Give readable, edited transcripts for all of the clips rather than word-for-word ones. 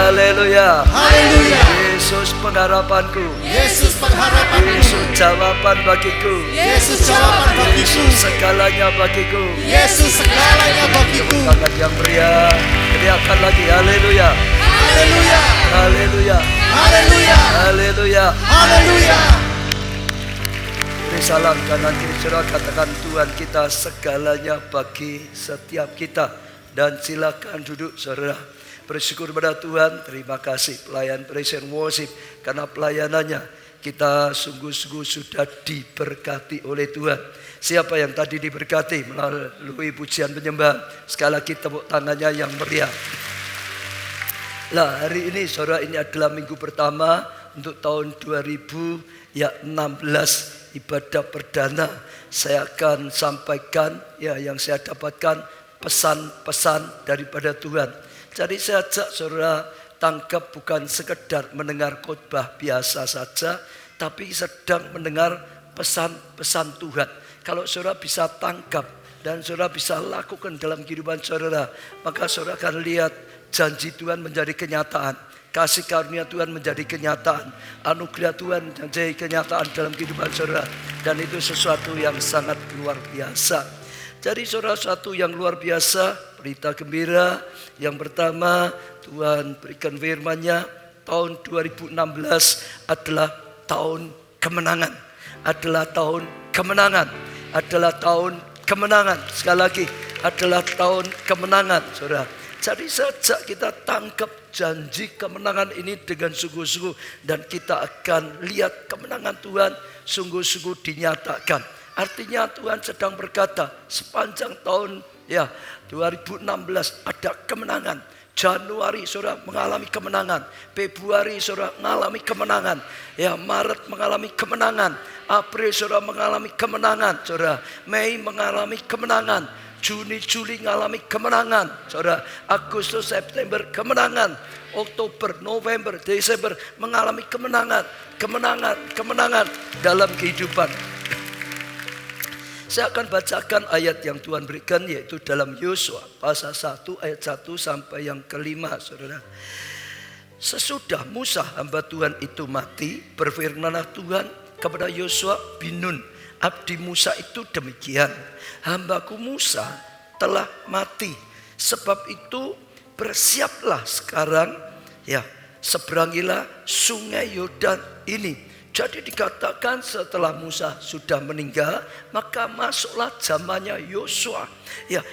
Haleluya. Haleluya. Yesus pengharapanku. Yesus pengharapanku. Yesus jawaban bagiku. Yesus jawaban bagiku. Yesus segalanya bagiku. Yesus segalanya bagiku. Tangan yang meriah, teriakan lagi. Haleluya. Haleluya. Haleluya. Haleluya. Haleluya. Haleluya. Beri salam kanan kiri saudara, katakan Tuhan kita segalanya bagi setiap kita. Dan silakan duduk saudara. Bersyukur pada Tuhan, terima kasih pelayan praise and worship. Karena pelayanannya kita sungguh-sungguh sudah diberkati oleh Tuhan. Siapa yang tadi diberkati melalui pujian penyembahan? Sekali lagi tepuk tangannya yang meriah. Lah hari ini saudara, ini adalah minggu pertama untuk tahun 2016 ibadah perdana. Saya akan sampaikan ya yang saya dapatkan pesan-pesan daripada Tuhan. Jadi saya ajak saudara tangkap bukan sekedar mendengar khotbah biasa saja, tapi sedang mendengar pesan-pesan Tuhan. Kalau saudara bisa tangkap dan saudara bisa lakukan dalam kehidupan saudara, maka saudara akan lihat janji Tuhan menjadi kenyataan. Kasih karunia Tuhan menjadi kenyataan. Anugerah Tuhan menjadi kenyataan dalam kehidupan saudara. Dan itu sesuatu yang sangat luar biasa. Jadi saudara, sesuatu yang luar biasa, berita gembira. Yang pertama, Tuhan berikan firman-Nya, tahun 2016 adalah tahun kemenangan. Adalah tahun kemenangan. Adalah tahun kemenangan. Sekali lagi, adalah tahun kemenangan, saudara. Jadi sejak kita tangkap janji kemenangan ini dengan sungguh-sungguh, dan kita akan lihat kemenangan Tuhan sungguh-sungguh dinyatakan. Artinya Tuhan sedang berkata sepanjang tahun 2016 ada kemenangan. Januari saudara mengalami kemenangan, Februari saudara mengalami kemenangan, Maret mengalami kemenangan, April saudara mengalami kemenangan, saudara Mei mengalami kemenangan, Juni Juli mengalami kemenangan, saudara Agustus September kemenangan, Oktober November Desember mengalami kemenangan dalam kehidupan. Saya akan bacakan ayat yang Tuhan berikan, yaitu dalam Yosua pasal 1 ayat 1 sampai yang kelima, saudara. Sesudah Musa hamba Tuhan itu mati, berfirmanlah Tuhan kepada Yosua bin Nun, abdi Musa itu demikian, hambaku Musa telah mati, sebab itu bersiaplah sekarang, seberangilah sungai Yordan ini. Jadi dikatakan setelah Musa sudah meninggal, maka masuklah zamannya Yosua.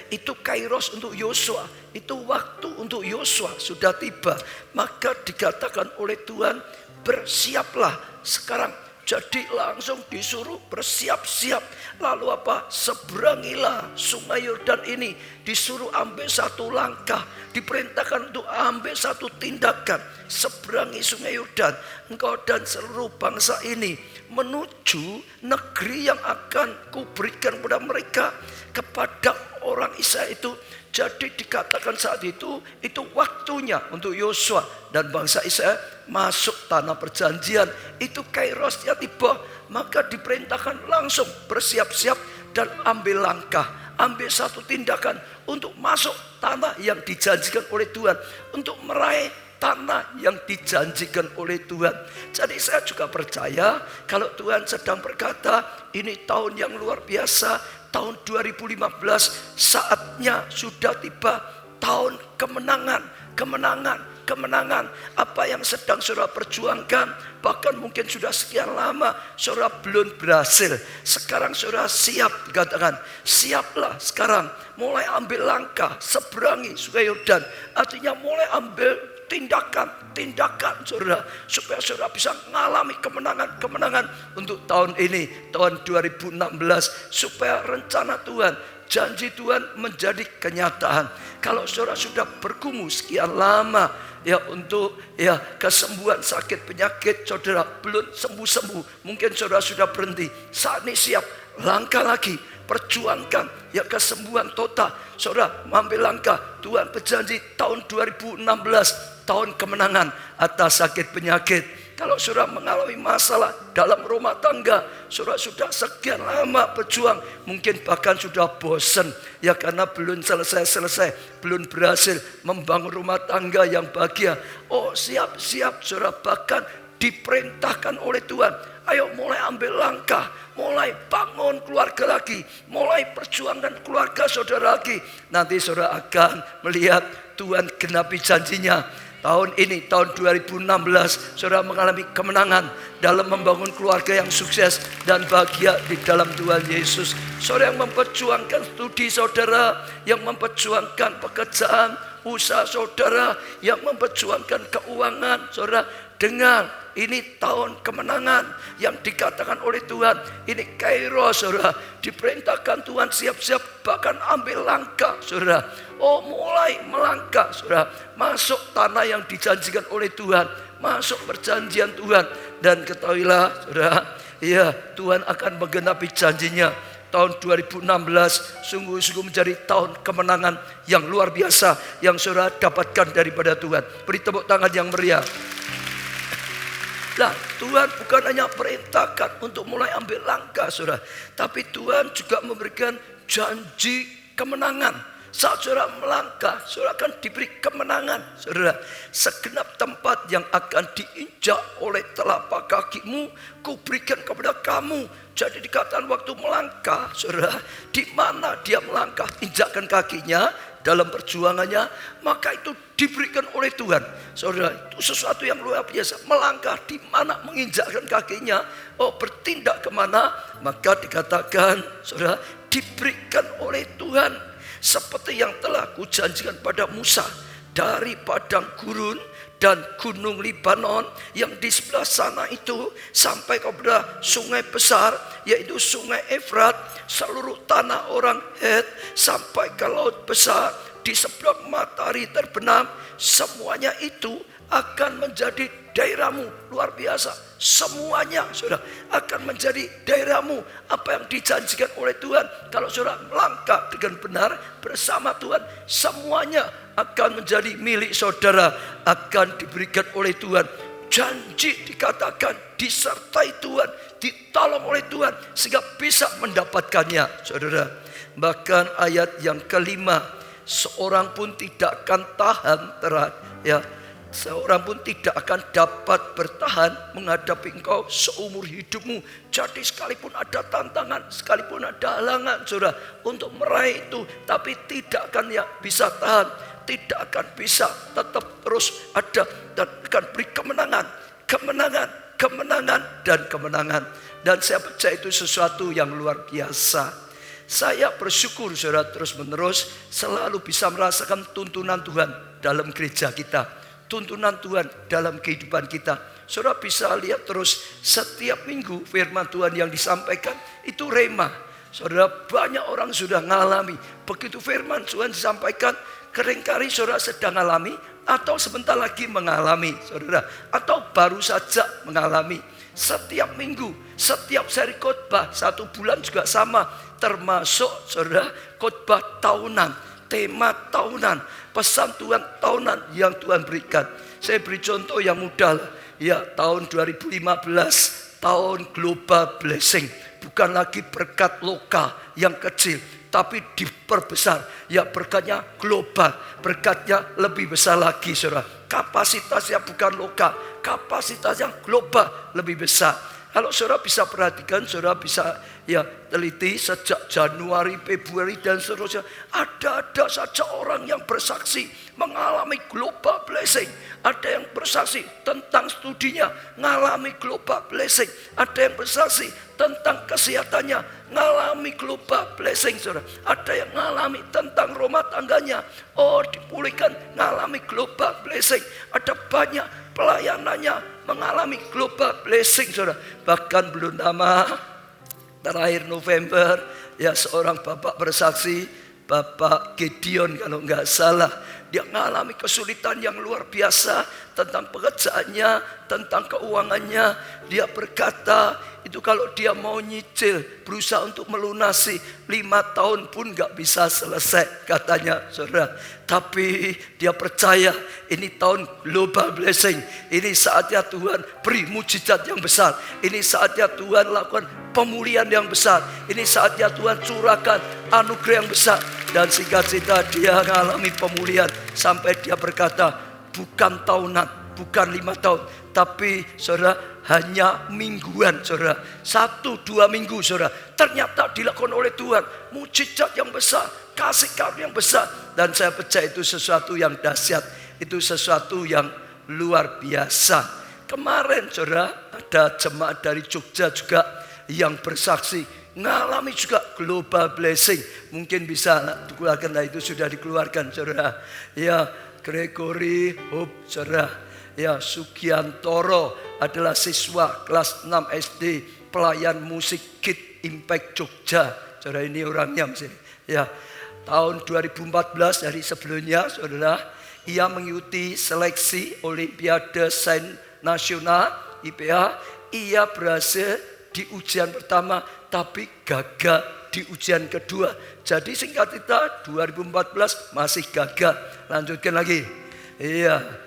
Itu kairos untuk Yosua, itu waktu untuk Yosua sudah tiba. Maka dikatakan oleh Tuhan, bersiaplah sekarang. Jadi langsung disuruh bersiap-siap. Lalu apa? Seberangilah sungai Yordan ini. Disuruh ambil satu langkah. Diperintahkan untuk ambil satu tindakan. Seberangi sungai Yordan. Engkau dan seluruh bangsa ini menuju negeri yang akan kuberikan kepada mereka. Kepada orang Israel itu. Jadi dikatakan saat itu waktunya untuk Yosua dan bangsa Israel masuk tanah perjanjian. Itu kairosnya tiba, maka diperintahkan langsung bersiap-siap dan ambil langkah, ambil satu tindakan untuk masuk tanah yang dijanjikan oleh Tuhan, untuk meraih tanah yang dijanjikan oleh Tuhan. Jadi saya juga percaya kalau Tuhan sedang berkata ini tahun yang luar biasa, tahun 2015 saatnya sudah tiba, tahun kemenangan. Apa yang sedang saudara perjuangkan, bahkan mungkin sudah sekian lama saudara belum berhasil, sekarang saudara siap. Dikatakan siaplah sekarang, mulai ambil langkah, seberangi sungai Yordan. Artinya mulai ambil tindakan saudara, supaya saudara bisa mengalami kemenangan untuk tahun ini, tahun 2016, supaya rencana Tuhan, janji Tuhan menjadi kenyataan. Kalau saudara sudah bergumul sekian lama untuk kesembuhan sakit penyakit, saudara belum sembuh, mungkin saudara sudah berhenti. Saat ini siap, langkah lagi, perjuangkan kesembuhan total. Saudara ambil langkah. Tuhan berjanji tahun 2016 tahun kemenangan atas sakit penyakit, Kalau saudara mengalami masalah dalam rumah tangga, saudara sudah sekian lama berjuang, mungkin bahkan sudah bosan ya karena belum selesai, belum berhasil membangun rumah tangga yang bahagia. Oh, siap-siap saudara, bahkan diperintahkan oleh Tuhan, ayo mulai ambil langkah, mulai bangun keluarga lagi, mulai perjuangan keluarga saudara lagi. Nanti saudara akan melihat Tuhan genapi janjinya. Tahun ini, tahun 2016, saudara mengalami kemenangan dalam membangun keluarga yang sukses dan bahagia di dalam Tuhan Yesus. Saudara yang memperjuangkan studi saudara, yang memperjuangkan pekerjaan, usaha saudara, yang memperjuangkan keuangan saudara, dengar, ini tahun kemenangan yang dikatakan oleh Tuhan. Ini Kairos saudara, diperintahkan Tuhan siap-siap bahkan ambil langkah saudara. Oh, mulai melangkah saudara, masuk tanah yang dijanjikan oleh Tuhan, masuk perjanjian Tuhan. Dan ketahuilah saudara, ya Tuhan akan menggenapi janjinya. Tahun 2016 sungguh-sungguh menjadi tahun kemenangan yang luar biasa yang saudara dapatkan daripada Tuhan. Beri tepuk tangan yang meriah. Nah, Tuhan bukan hanya perintahkan untuk mulai ambil langkah saudara, tapi Tuhan juga memberikan janji kemenangan. Saat saudara melangkah, saudara akan diberi kemenangan saudara. Segenap tempat yang akan diinjak oleh telapak kakimu, kuberikan kepada kamu. Jadi dikatakan waktu melangkah saudara, di mana dia melangkah, injakkan kakinya dalam perjuangannya, maka itu diberikan oleh Tuhan. Saudara, itu sesuatu yang luar biasa. Melangkah di mana, menginjakkan kakinya, oh bertindak kemana, maka dikatakan saudara, diberikan oleh Tuhan. Seperti yang telah kujanjikan pada Musa, dari padang gurun dan gunung Libanon yang di sebelah sana itu sampai kepada sungai besar, yaitu sungai Efrat, seluruh tanah orang Het sampai ke laut besar di sebelah matahari terbenam, semuanya itu akan menjadi daerahmu. Luar biasa, semuanya saudara akan menjadi daerahmu. Apa yang dijanjikan oleh Tuhan, kalau saudara melangkah dengan benar bersama Tuhan, semuanya akan menjadi milik saudara, akan diberikan oleh Tuhan. Janji dikatakan disertai Tuhan, ditolong oleh Tuhan sehingga bisa mendapatkannya saudara. Bahkan ayat yang kelima, seorang pun tidak akan tahan seorang pun tidak akan dapat bertahan menghadapi engkau seumur hidupmu. Jadi sekalipun ada tantangan, sekalipun ada halangan saudara untuk meraih itu, tapi tidak akan bisa tahan, tidak akan bisa, tetap terus ada dan akan beri kemenangan, kemenangan, kemenangan, dan kemenangan. Dan saya percaya itu sesuatu yang luar biasa. Saya bersyukur saudara terus menerus selalu bisa merasakan tuntunan Tuhan dalam gereja kita, tuntunan Tuhan dalam kehidupan kita. Saudara bisa lihat terus setiap minggu firman Tuhan yang disampaikan itu rema. Saudara, banyak orang sudah mengalami begitu firman Tuhan disampaikan, seringkali saudara sedang mengalami atau sebentar lagi mengalami saudara, atau baru saja mengalami. Setiap minggu, setiap seri khotbah 1 bulan juga sama, termasuk saudara khotbah tahunan, tema tahunan, pesan Tuhan tahunan yang Tuhan berikan. Saya beri contoh yang mudah ya, tahun 2015 tahun global blessing, bukan lagi berkat lokal yang kecil, tapi diperbesar ya, berkatnya global, berkatnya lebih besar lagi saudara. Kapasitasnya bukan lokal, kapasitas yang global lebih besar. Kalau saudara bisa perhatikan, saudara bisa ya teliti sejak Januari, Februari dan seterusnya, ada saja orang yang bersaksi mengalami global blessing. Ada yang bersaksi tentang studinya, mengalami global blessing. Ada yang bersaksi tentang kesehatannya, mengalami global blessing saudara. Ada yang mengalami tentang rumah tangganya, oh dipulihkan, mengalami global blessing. Ada banyak pelayanannya mengalami global blessing saudara. Bahkan belum lama, terakhir November ya, seorang bapak bersaksi, Bapak Gideon kalau nggak salah, dia mengalami kesulitan yang luar biasa tentang pekerjaannya, tentang keuangannya. Dia berkata, itu kalau dia mau nyicil, berusaha untuk melunasi 5 tahun pun gak bisa selesai katanya, saudara. Tapi dia percaya ini tahun global blessing. Ini saatnya Tuhan beri mujizat yang besar. Ini saatnya Tuhan lakukan pemulihan yang besar. Ini saatnya Tuhan curahkan anugerah yang besar. Dan singkat cerita dia mengalami pemulihan. Sampai dia berkata, bukan tahunan, bukan 5 tahun, tapi saudara hanya mingguan, saudara. 1-2 minggu, saudara. Ternyata dilakukan oleh Tuhan mujizat yang besar, kasih karunia yang besar. Dan saya percaya itu sesuatu yang dahsyat, itu sesuatu yang luar biasa. Kemarin, saudara, ada jemaat dari Jogja juga yang bersaksi mengalami juga global blessing. Mungkin bisa dikeluarkan, nah itu sudah dikeluarkan, saudara. Ya, Gregory Hope, saudara. Ya, Sugiantoro adalah siswa kelas 6 SD pelayan musik Kid Impact Jogja. Saudara, ini orangnya misalnya. Ya, tahun 2014 dari sebelumnya, saudara, ia mengikuti seleksi Olimpiade Sains Nasional IPA. Ia berhasil di ujian pertama, tapi gagal di ujian kedua. Jadi singkat cerita 2014 masih gagal. Lanjutkan lagi. Iya.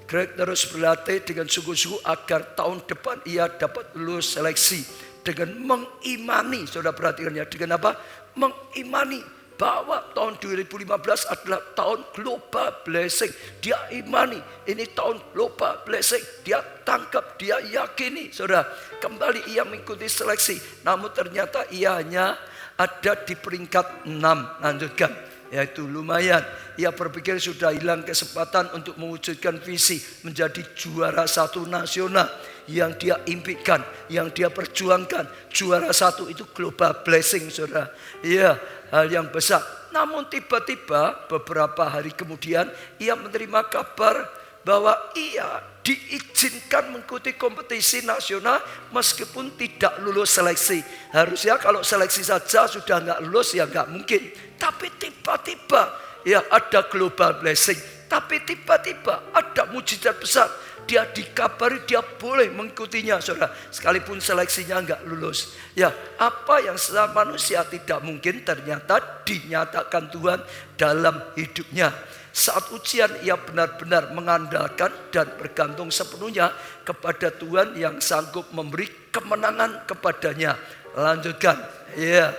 Greg terus berlatih dengan sungguh-sungguh agar tahun depan ia dapat lulus seleksi. Dengan mengimani, saudara perhatikan ya, dengan apa? Mengimani bahwa tahun 2015 adalah tahun global blessing. Dia imani ini tahun global blessing. Dia tangkap, dia yakini, saudara. Kembali ia mengikuti seleksi, namun ternyata ia hanya ada di peringkat 6. Lanjutkan. Yaitu lumayan. Ia berpikir sudah hilang kesempatan untuk mewujudkan visi menjadi juara 1 nasional yang dia impikan, yang dia perjuangkan. Juara 1 itu global blessing, saudara. Iya, hal yang besar. Namun tiba-tiba beberapa hari kemudian ia menerima kabar bahwa ia diizinkan mengikuti kompetisi nasional meskipun tidak lulus seleksi. Harusnya kalau seleksi saja sudah nggak lulus ya nggak mungkin. Tapi tiba-tiba ya ada global blessing. Tapi tiba-tiba ada mujizat besar. Dia dikabari dia boleh mengikutinya, saudara. Sekalipun seleksinya nggak lulus. Ya, apa yang secara manusia tidak mungkin ternyata dinyatakan Tuhan dalam hidupnya. Saat ujian ia benar-benar mengandalkan dan bergantung sepenuhnya kepada Tuhan yang sanggup memberi kemenangan kepadanya. Lanjutkan. Ya.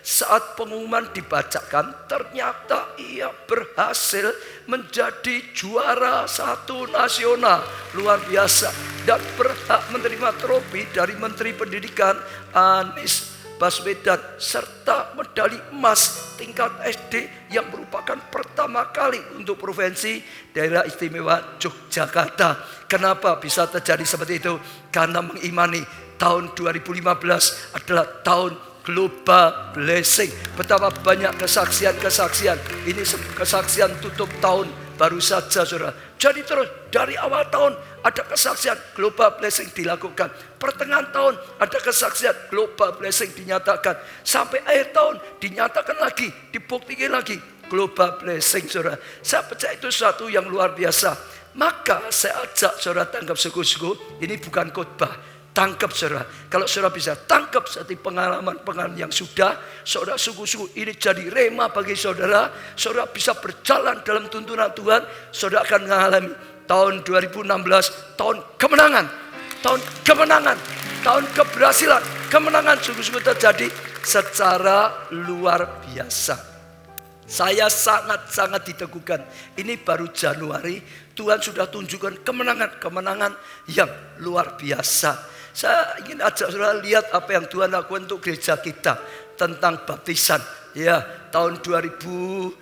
Saat pengumuman dibacakan, ternyata ia berhasil menjadi juara 1 nasional. Luar biasa. Dan berhak menerima trofi dari Menteri Pendidikan Anies Baswedan serta medali emas tingkat SD yang merupakan pertama kali untuk provinsi daerah istimewa Yogyakarta. Kenapa bisa terjadi seperti itu? Karena mengimani tahun 2015 adalah tahun global blessing. Betapa banyak kesaksian-kesaksian. Ini kesaksian tutup tahun baru saja, saudara. Jadi terus dari awal tahun ada kesaksian global blessing dilakukan. Pertengahan tahun ada kesaksian global blessing dinyatakan. Sampai akhir tahun dinyatakan lagi, dibuktikan lagi global blessing, saudara. Saya percaya itu sesuatu yang luar biasa. Maka saya ajak saudara tangkap sungguh-sungguh. Ini bukan khotbah. Tangkap, saudara. Kalau saudara bisa tangkap seperti pengalaman-pengalaman yang sudah, saudara sungguh-sungguh ini jadi rema bagi saudara. Saudara bisa berjalan dalam tuntunan Tuhan. Saudara akan mengalami tahun 2016, tahun kemenangan, tahun keberhasilan, kemenangan sungguh-sungguh terjadi secara luar biasa. Saya sangat-sangat diteguhkan. Ini baru Januari, Tuhan sudah tunjukkan kemenangan-kemenangan yang luar biasa. Saya ingin ajak saudara lihat apa yang Tuhan lakukan untuk gereja kita tentang baptisan. Ya, tahun 2012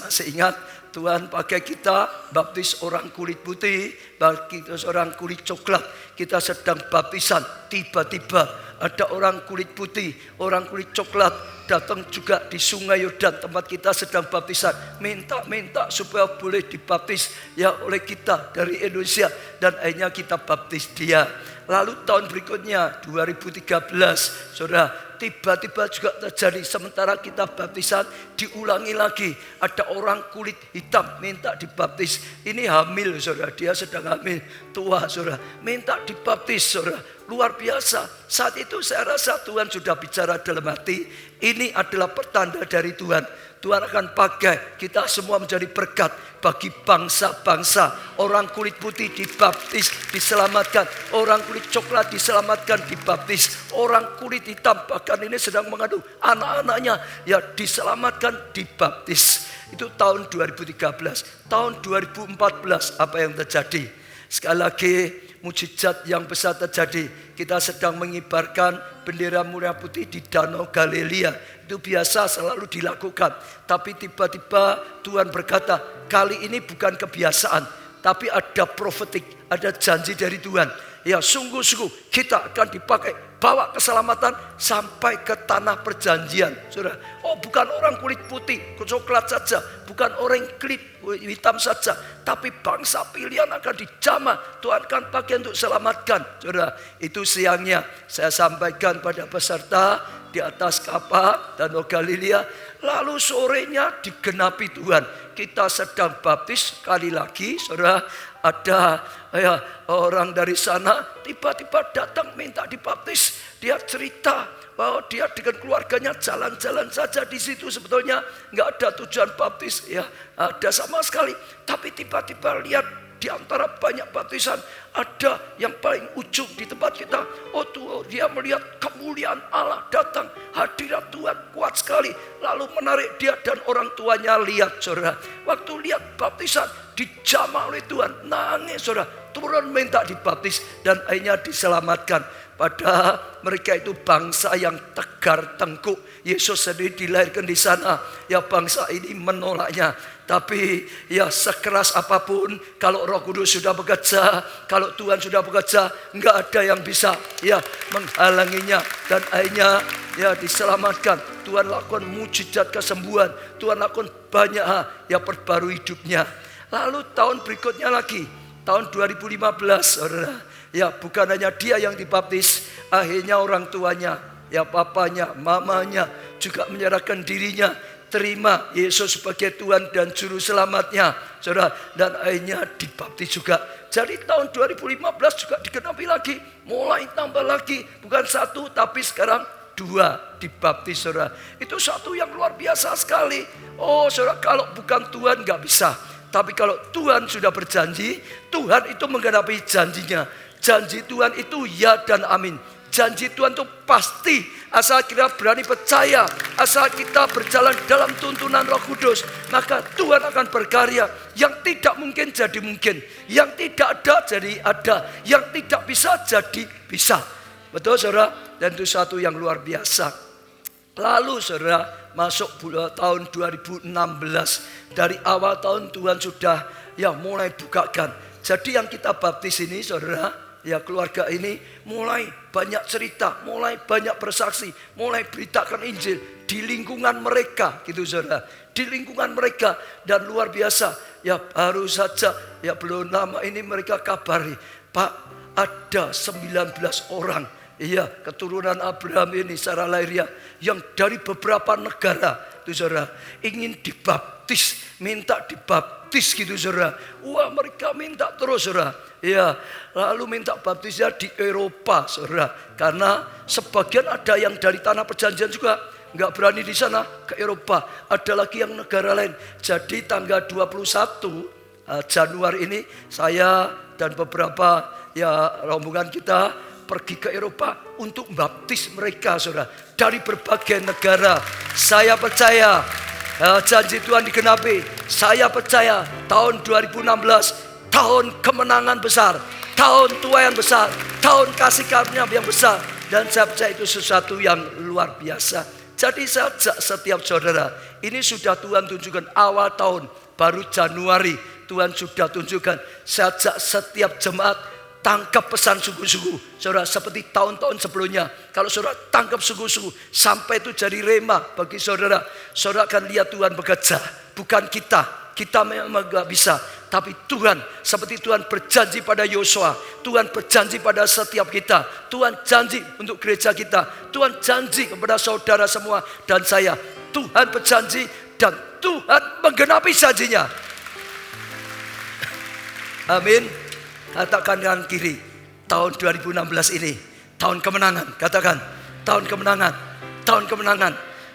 masih ingat Tuhan pakai kita baptis orang kulit putih, baptis orang kulit coklat. Kita sedang baptisan, tiba-tiba ada orang kulit putih, orang kulit coklat datang juga di Sungai Yordan tempat kita sedang baptisan, minta supaya boleh dibaptis ya oleh kita dari Indonesia, dan akhirnya kita baptis dia. Lalu tahun berikutnya 2013, saudara, tiba-tiba juga terjadi sementara kita baptisan, diulangi lagi. Ada orang kulit hitam minta dibaptis. Ini hamil saudara, dia sedang hamil, tua saudara, minta dibaptis saudara. Luar biasa. Saat itu saya rasa Tuhan sudah bicara dalam hati, ini adalah pertanda dari Tuhan. Tuhan akan pakai kita semua menjadi berkat bagi bangsa-bangsa. Orang kulit putih dibaptis, diselamatkan. Orang kulit coklat diselamatkan, dibaptis. Orang kulit hitam bahkan ini sedang mengandung anak-anaknya, ya diselamatkan, dibaptis. Itu tahun 2013. Tahun 2014 apa yang terjadi? Sekali lagi mujizat yang besar terjadi. Kita sedang mengibarkan bendera merah putih di Danau Galilea. Itu biasa selalu dilakukan. Tapi tiba-tiba Tuhan berkata, kali ini bukan kebiasaan, tapi ada profetik, ada janji dari Tuhan. Ya sungguh-sungguh kita akan dipakai bawa keselamatan sampai ke tanah perjanjian. Saudara, oh bukan orang kulit putih, coklat saja, bukan orang kulit hitam saja, tapi bangsa pilihan akan dijamah. Tuhan akan pakai untuk selamatkan. Saudara, itu siangnya saya sampaikan pada peserta di atas kapal Danau Galilea. Lalu sorenya digenapi Tuhan. Kita sedang baptis sekali lagi, saudara. Ada orang dari sana tiba-tiba datang minta dibaptis. Dia cerita bahwa dia dengan keluarganya jalan-jalan saja di situ, sebetulnya nggak ada tujuan baptis, ya ada sama sekali. Tapi tiba-tiba lihat di antara banyak baptisan ada yang paling ujung di tempat kita. Oh tuh, dia melihat kemuliaan Allah datang, hadirat Tuhan kuat sekali. Lalu menarik dia dan orang tuanya lihat, saudara. Waktu lihat baptisan dijamah oleh Tuhan, nangis saudara, turun minta dibaptis dan akhirnya diselamatkan. Padahal mereka itu bangsa yang tegar tengkuk. Yesus sendiri dilahirkan di sana. Ya bangsa ini menolaknya. Tapi ya sekeras apapun, kalau Roh Kudus sudah bekerja, kalau Tuhan sudah bekerja, enggak ada yang bisa ya menghalanginya. Dan akhirnya ya diselamatkan. Tuhan lakukan mujizat kesembuhan. Tuhan lakukan banyak hal yang perbarui hidupnya. Lalu tahun berikutnya lagi, tahun 2015, saudara, ya bukan hanya dia yang dibaptis, akhirnya orang tuanya, ya papanya, mamanya juga menyerahkan dirinya, terima Yesus sebagai Tuhan dan Juru Selamatnya, saudara, dan akhirnya dibaptis juga. Jadi tahun 2015 juga digenapi lagi, mulai tambah lagi, bukan satu tapi sekarang 2 dibaptis, saudara. Itu satu yang luar biasa sekali. Oh saudara, kalau bukan Tuhan gak bisa. Tapi kalau Tuhan sudah berjanji, Tuhan itu menggenapi janjinya. Janji Tuhan itu ya dan amin. Janji Tuhan itu pasti, asal kita berani percaya, asal kita berjalan dalam tuntunan Roh Kudus, maka Tuhan akan berkarya. Yang tidak mungkin jadi mungkin, yang tidak ada jadi ada, yang tidak bisa jadi bisa. Betul saudara? Dan itu satu yang luar biasa. Lalu saudara, masuk tahun 2016, dari awal tahun Tuhan sudah ya mulai bukakan. Jadi yang kita baptis ini saudara, ya keluarga ini mulai banyak cerita, mulai banyak bersaksi, mulai beritakan Injil di lingkungan mereka gitu saudara. Di lingkungan mereka, dan luar biasa ya, baru saja ya belum lama ini mereka kabari, Pak, ada 19 orang, iya keturunan Abraham ini secara lahiriah yang dari beberapa negara tuh saudara ingin dibaptis, minta dibaptis gitu saudara. Wah mereka minta terus saudara. Ya, lalu minta baptisnya di Eropa saudara. Karena sebagian ada yang dari tanah perjanjian juga nggak berani di sana ke Eropa. Ada lagi yang negara lain. Jadi tanggal 21 Januari ini saya dan beberapa ya rombongan kita pergi ke Eropa untuk baptis mereka saudara, dari berbagai negara. Saya percaya janji Tuhan digenapi. Saya percaya tahun 2016 tahun kemenangan besar, tahun tuaian besar, tahun kasih karunia yang besar. Dan saya percaya itu sesuatu yang luar biasa. Jadi saya ajak setiap saudara, ini sudah Tuhan tunjukkan awal tahun, baru Januari Tuhan sudah tunjukkan. Saya ajak setiap jemaat, tangkap pesan sungguh-sungguh. Saudara, seperti tahun-tahun sebelumnya. Kalau saudara tangkap sungguh-sungguh, sampai itu jadi rema bagi saudara. Saudara akan lihat Tuhan bekerja. Bukan kita. Kita memang gak bisa. Tapi Tuhan, seperti Tuhan berjanji pada Yosua, Tuhan berjanji pada setiap kita, Tuhan janji untuk gereja kita, Tuhan janji kepada saudara semua dan saya. Tuhan berjanji dan Tuhan menggenapi janjinya. Amin. Katakan kanan kiri, tahun 2016 ini tahun kemenangan. Katakan, tahun kemenangan, tahun kemenangan.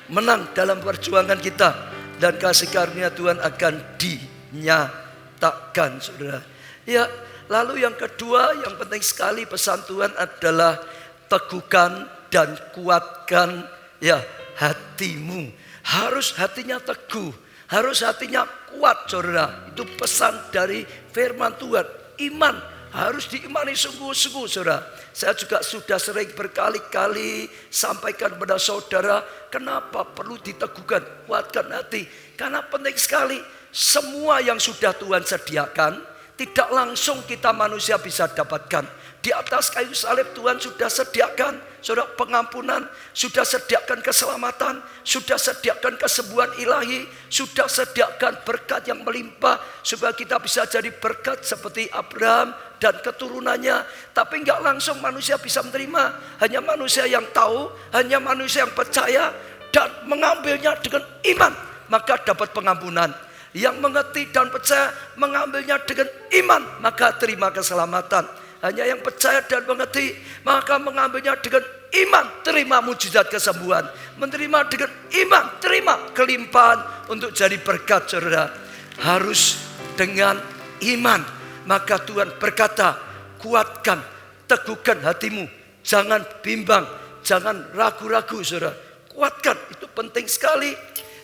Menang dalam perjuangan kita, dan kasih karunia Tuhan akan dinyatakan, saudara. Ya, lalu yang kedua, yang penting sekali pesan Tuhan adalah teguhkan dan kuatkan ya hatimu. Harus hatinya teguh, harus hatinya kuat, saudara. Itu pesan dari firman Tuhan. Iman harus diimani sungguh-sungguh, saudara. Saya juga sudah sering berkali-kali sampaikan kepada saudara, kenapa perlu diteguhkan, kuatkan hati. Karena penting sekali, semua yang sudah Tuhan sediakan, tidak langsung kita manusia bisa dapatkan. Di atas kayu salib Tuhan sudah sediakan, saudara, pengampunan, sudah sediakan keselamatan, sudah sediakan kesembuhan ilahi, sudah sediakan berkat yang melimpah, supaya kita bisa jadi berkat seperti Abraham dan keturunannya. Tapi enggak langsung manusia bisa menerima. Hanya manusia yang tahu, hanya manusia yang percaya dan mengambilnya dengan iman, maka dapat pengampunan. Yang mengerti dan percaya mengambilnya dengan iman, maka terima keselamatan. Hanya yang percaya dan mengerti, maka mengambilnya dengan iman, terima mujizat kesembuhan. Menerima dengan iman, terima kelimpahan untuk jadi berkat, saudara. Harus dengan iman. Maka Tuhan berkata, kuatkan, teguhkan hatimu. Jangan bimbang, jangan ragu-ragu, saudara. Kuatkan, itu penting sekali.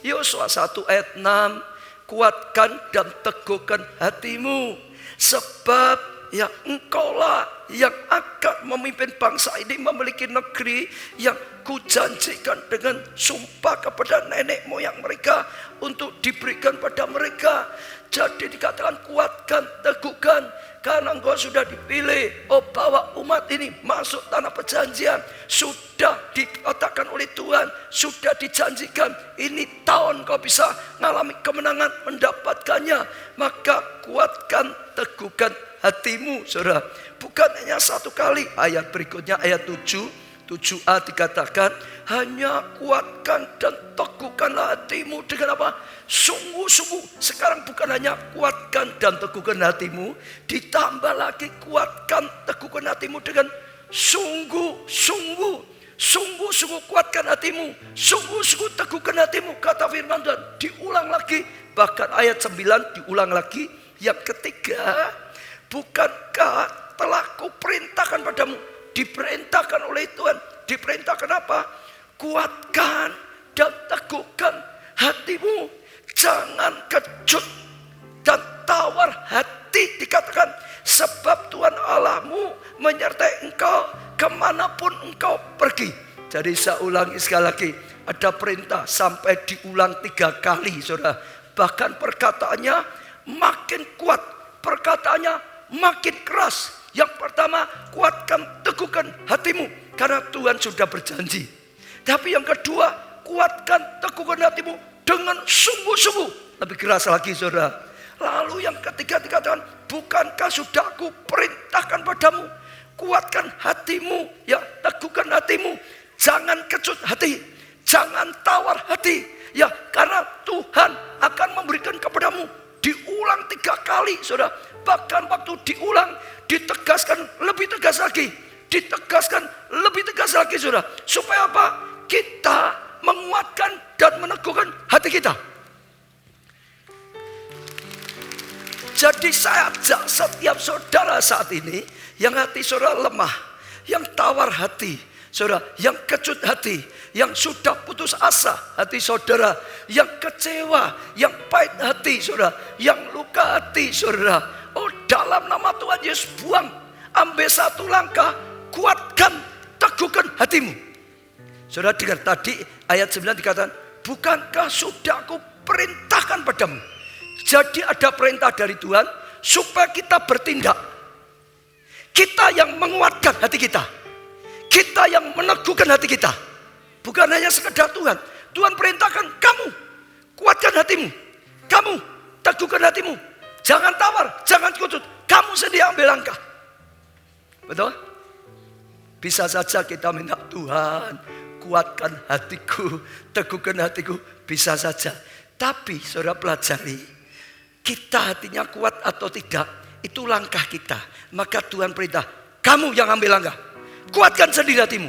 Yosua 1 ayat 6, kuatkan dan teguhkan hatimu. Sebab ya engkaulah yang akan memimpin bangsa ini memiliki negeri yang kujanjikan dengan sumpah kepada nenek moyang mereka untuk diberikan pada mereka. Jadi dikatakan kuatkan, teguhkan, karena engkau sudah dipilih. Oh, bawa umat ini masuk tanah perjanjian. Sudah dikatakan oleh Tuhan, sudah dijanjikan, ini tahun kau bisa mengalami kemenangan, mendapatkannya. Maka kuatkan, teguhkan hatimu, saudara. Bukan hanya satu kali. Ayat berikutnya, ayat 7a dikatakan, hanya kuatkan dan teguhkanlah hatimu dengan apa? Sungguh-sungguh. Sekarang bukan hanya kuatkan dan teguhkan hatimu, ditambah lagi kuatkan, teguhkan hatimu dengan sungguh-sungguh. Sungguh-sungguh kuatkan hatimu, sungguh-sungguh teguhkan hatimu, kata firman Tuhan. Diulang lagi, bahkan ayat 9 diulang lagi. Yang ketiga, bukankah telah kuperintahkan padamu? Diperintahkan oleh Tuhan. Diperintahkan apa? Kuatkan dan teguhkan hatimu. Jangan kecut dan tawar hati, dikatakan. Sebab Tuhan Allahmu menyertai engkau kemanapun engkau pergi. Jadi saya ulangi sekali lagi. Ada perintah sampai diulang 3 kali, saudara. Bahkan perkataannya makin kuat. Perkataannya makin keras. Yang pertama, kuatkan, teguhkan hatimu, karena Tuhan sudah berjanji. Tapi yang kedua, kuatkan, teguhkan hatimu dengan sungguh-sungguh. Lebih keras lagi, saudara. Lalu yang ketiga dikatakan, bukankah sudah aku perintahkan padamu? Kuatkan hatimu, ya, teguhkan hatimu. Jangan kecut hati, jangan tawar hati. Ya, karena Tuhan akan memberikan kepadamu. Diulang 3 kali, saudara. Bahkan waktu diulang, ditegaskan lebih tegas lagi. Ditegaskan lebih tegas lagi, saudara. Supaya apa? Kita menguatkan dan meneguhkan hati kita. Jadi saya ajak setiap saudara saat ini, yang hati saudara lemah, yang tawar hati, saudara, yang kecut hati, yang sudah putus asa hati saudara, yang kecewa, yang pahit hati saudara, yang luka hati saudara. Oh, dalam nama Tuhan Yesus, buang, ambil satu langkah, kuatkan, teguhkan hatimu. Saudara dengar tadi ayat 9 dikatakan, bukankah sudah aku perintahkan padamu? Jadi ada perintah dari Tuhan supaya kita bertindak. Kita yang menguatkan hati kita. Kita yang meneguhkan hati kita. Bukan hanya sekedar Tuhan. Tuhan perintahkan kamu kuatkan hatimu. Kamu teguhkan hatimu. Jangan tawar, jangan kutut. Kamu sendiri ambil langkah. Betul? Bisa saja kita minta, Tuhan kuatkan hatiku, teguhkan hatiku. Bisa saja. Tapi saudara pelajari, kita hatinya kuat atau tidak, itu langkah kita. Maka Tuhan perintah, kamu yang ambil langkah. Kuatkan sendiri hatimu.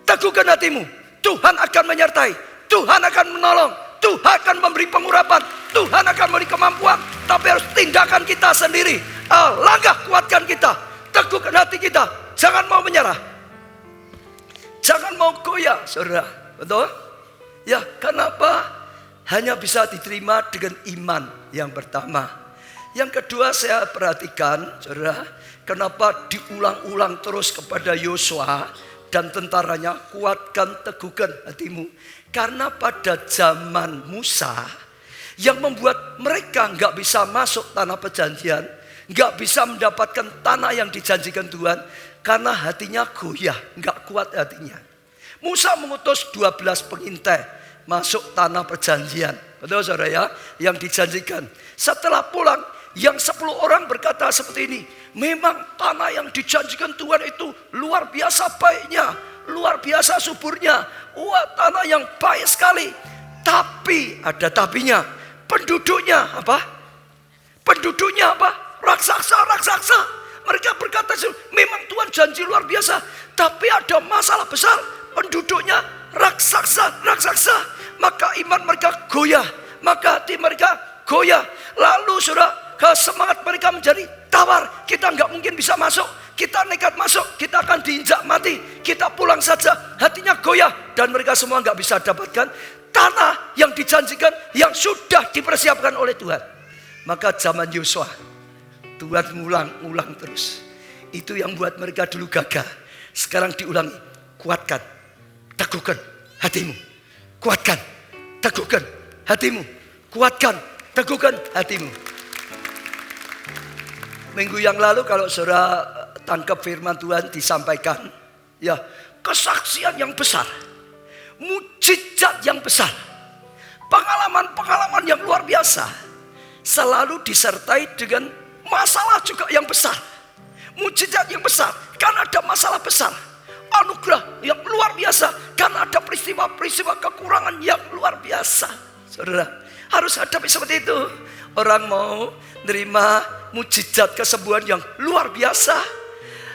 Teguhkan hatimu. Tuhan akan menyertai. Tuhan akan menolong. Tuhan akan memberi pengurapan. Tuhan akan memberi kemampuan. Tapi harus tindakan kita sendiri. Langkah kuatkan kita. Teguhkan hati kita. Jangan mau menyerah. Jangan mau goyah, saudara. Betul? Ya, kenapa? Hanya bisa diterima dengan iman yang pertama. Yang kedua saya perhatikan, saudara. Kenapa diulang-ulang terus kepada Yosua dan tentaranya, kuatkan, teguhkan hatimu. Karena pada zaman Musa, yang membuat mereka nggak bisa masuk tanah perjanjian, nggak bisa mendapatkan tanah yang dijanjikan Tuhan, karena hatinya goyah, nggak kuat hatinya. Musa mengutus 12 pengintai masuk tanah perjanjian. Betul saudara ya, yang dijanjikan. Setelah pulang, yang 10 orang berkata seperti ini, memang tanah yang dijanjikan Tuhan itu luar biasa baiknya, luar biasa suburnya. Wah, tanah yang baik sekali. Tapi ada tapinya. Penduduknya apa? Penduduknya apa? Raksasa. Mereka berkata, memang Tuhan janji luar biasa, tapi ada masalah besar. Penduduknya raksasa. Maka iman mereka goyah, maka hati mereka goyah. Lalu saudara, semangat mereka menjadi tawar. Kita nggak mungkin bisa masuk. Kita nekat masuk, kita akan diinjak mati. Kita pulang saja, hatinya goyah. Dan mereka semua nggak bisa dapatkan tanah yang dijanjikan, yang sudah dipersiapkan oleh Tuhan. Maka zaman Yosua, Tuhan ulang terus. Itu yang buat mereka dulu gagah. Sekarang diulangi. Kuatkan, teguhkan hatimu. Kuatkan, teguhkan hatimu. Kuatkan, teguhkan hatimu. Minggu yang lalu kalau saudara tangkap firman Tuhan disampaikan, ya, kesaksian yang besar, mujizat yang besar, pengalaman yang luar biasa, selalu disertai dengan masalah juga yang besar. Mujizat yang besar karena ada masalah besar, anugerah yang luar biasa karena ada peristiwa-peristiwa kekurangan yang luar biasa. Saudara harus hadapi seperti itu. Orang mau nerima mujizat kesembuhan yang luar biasa,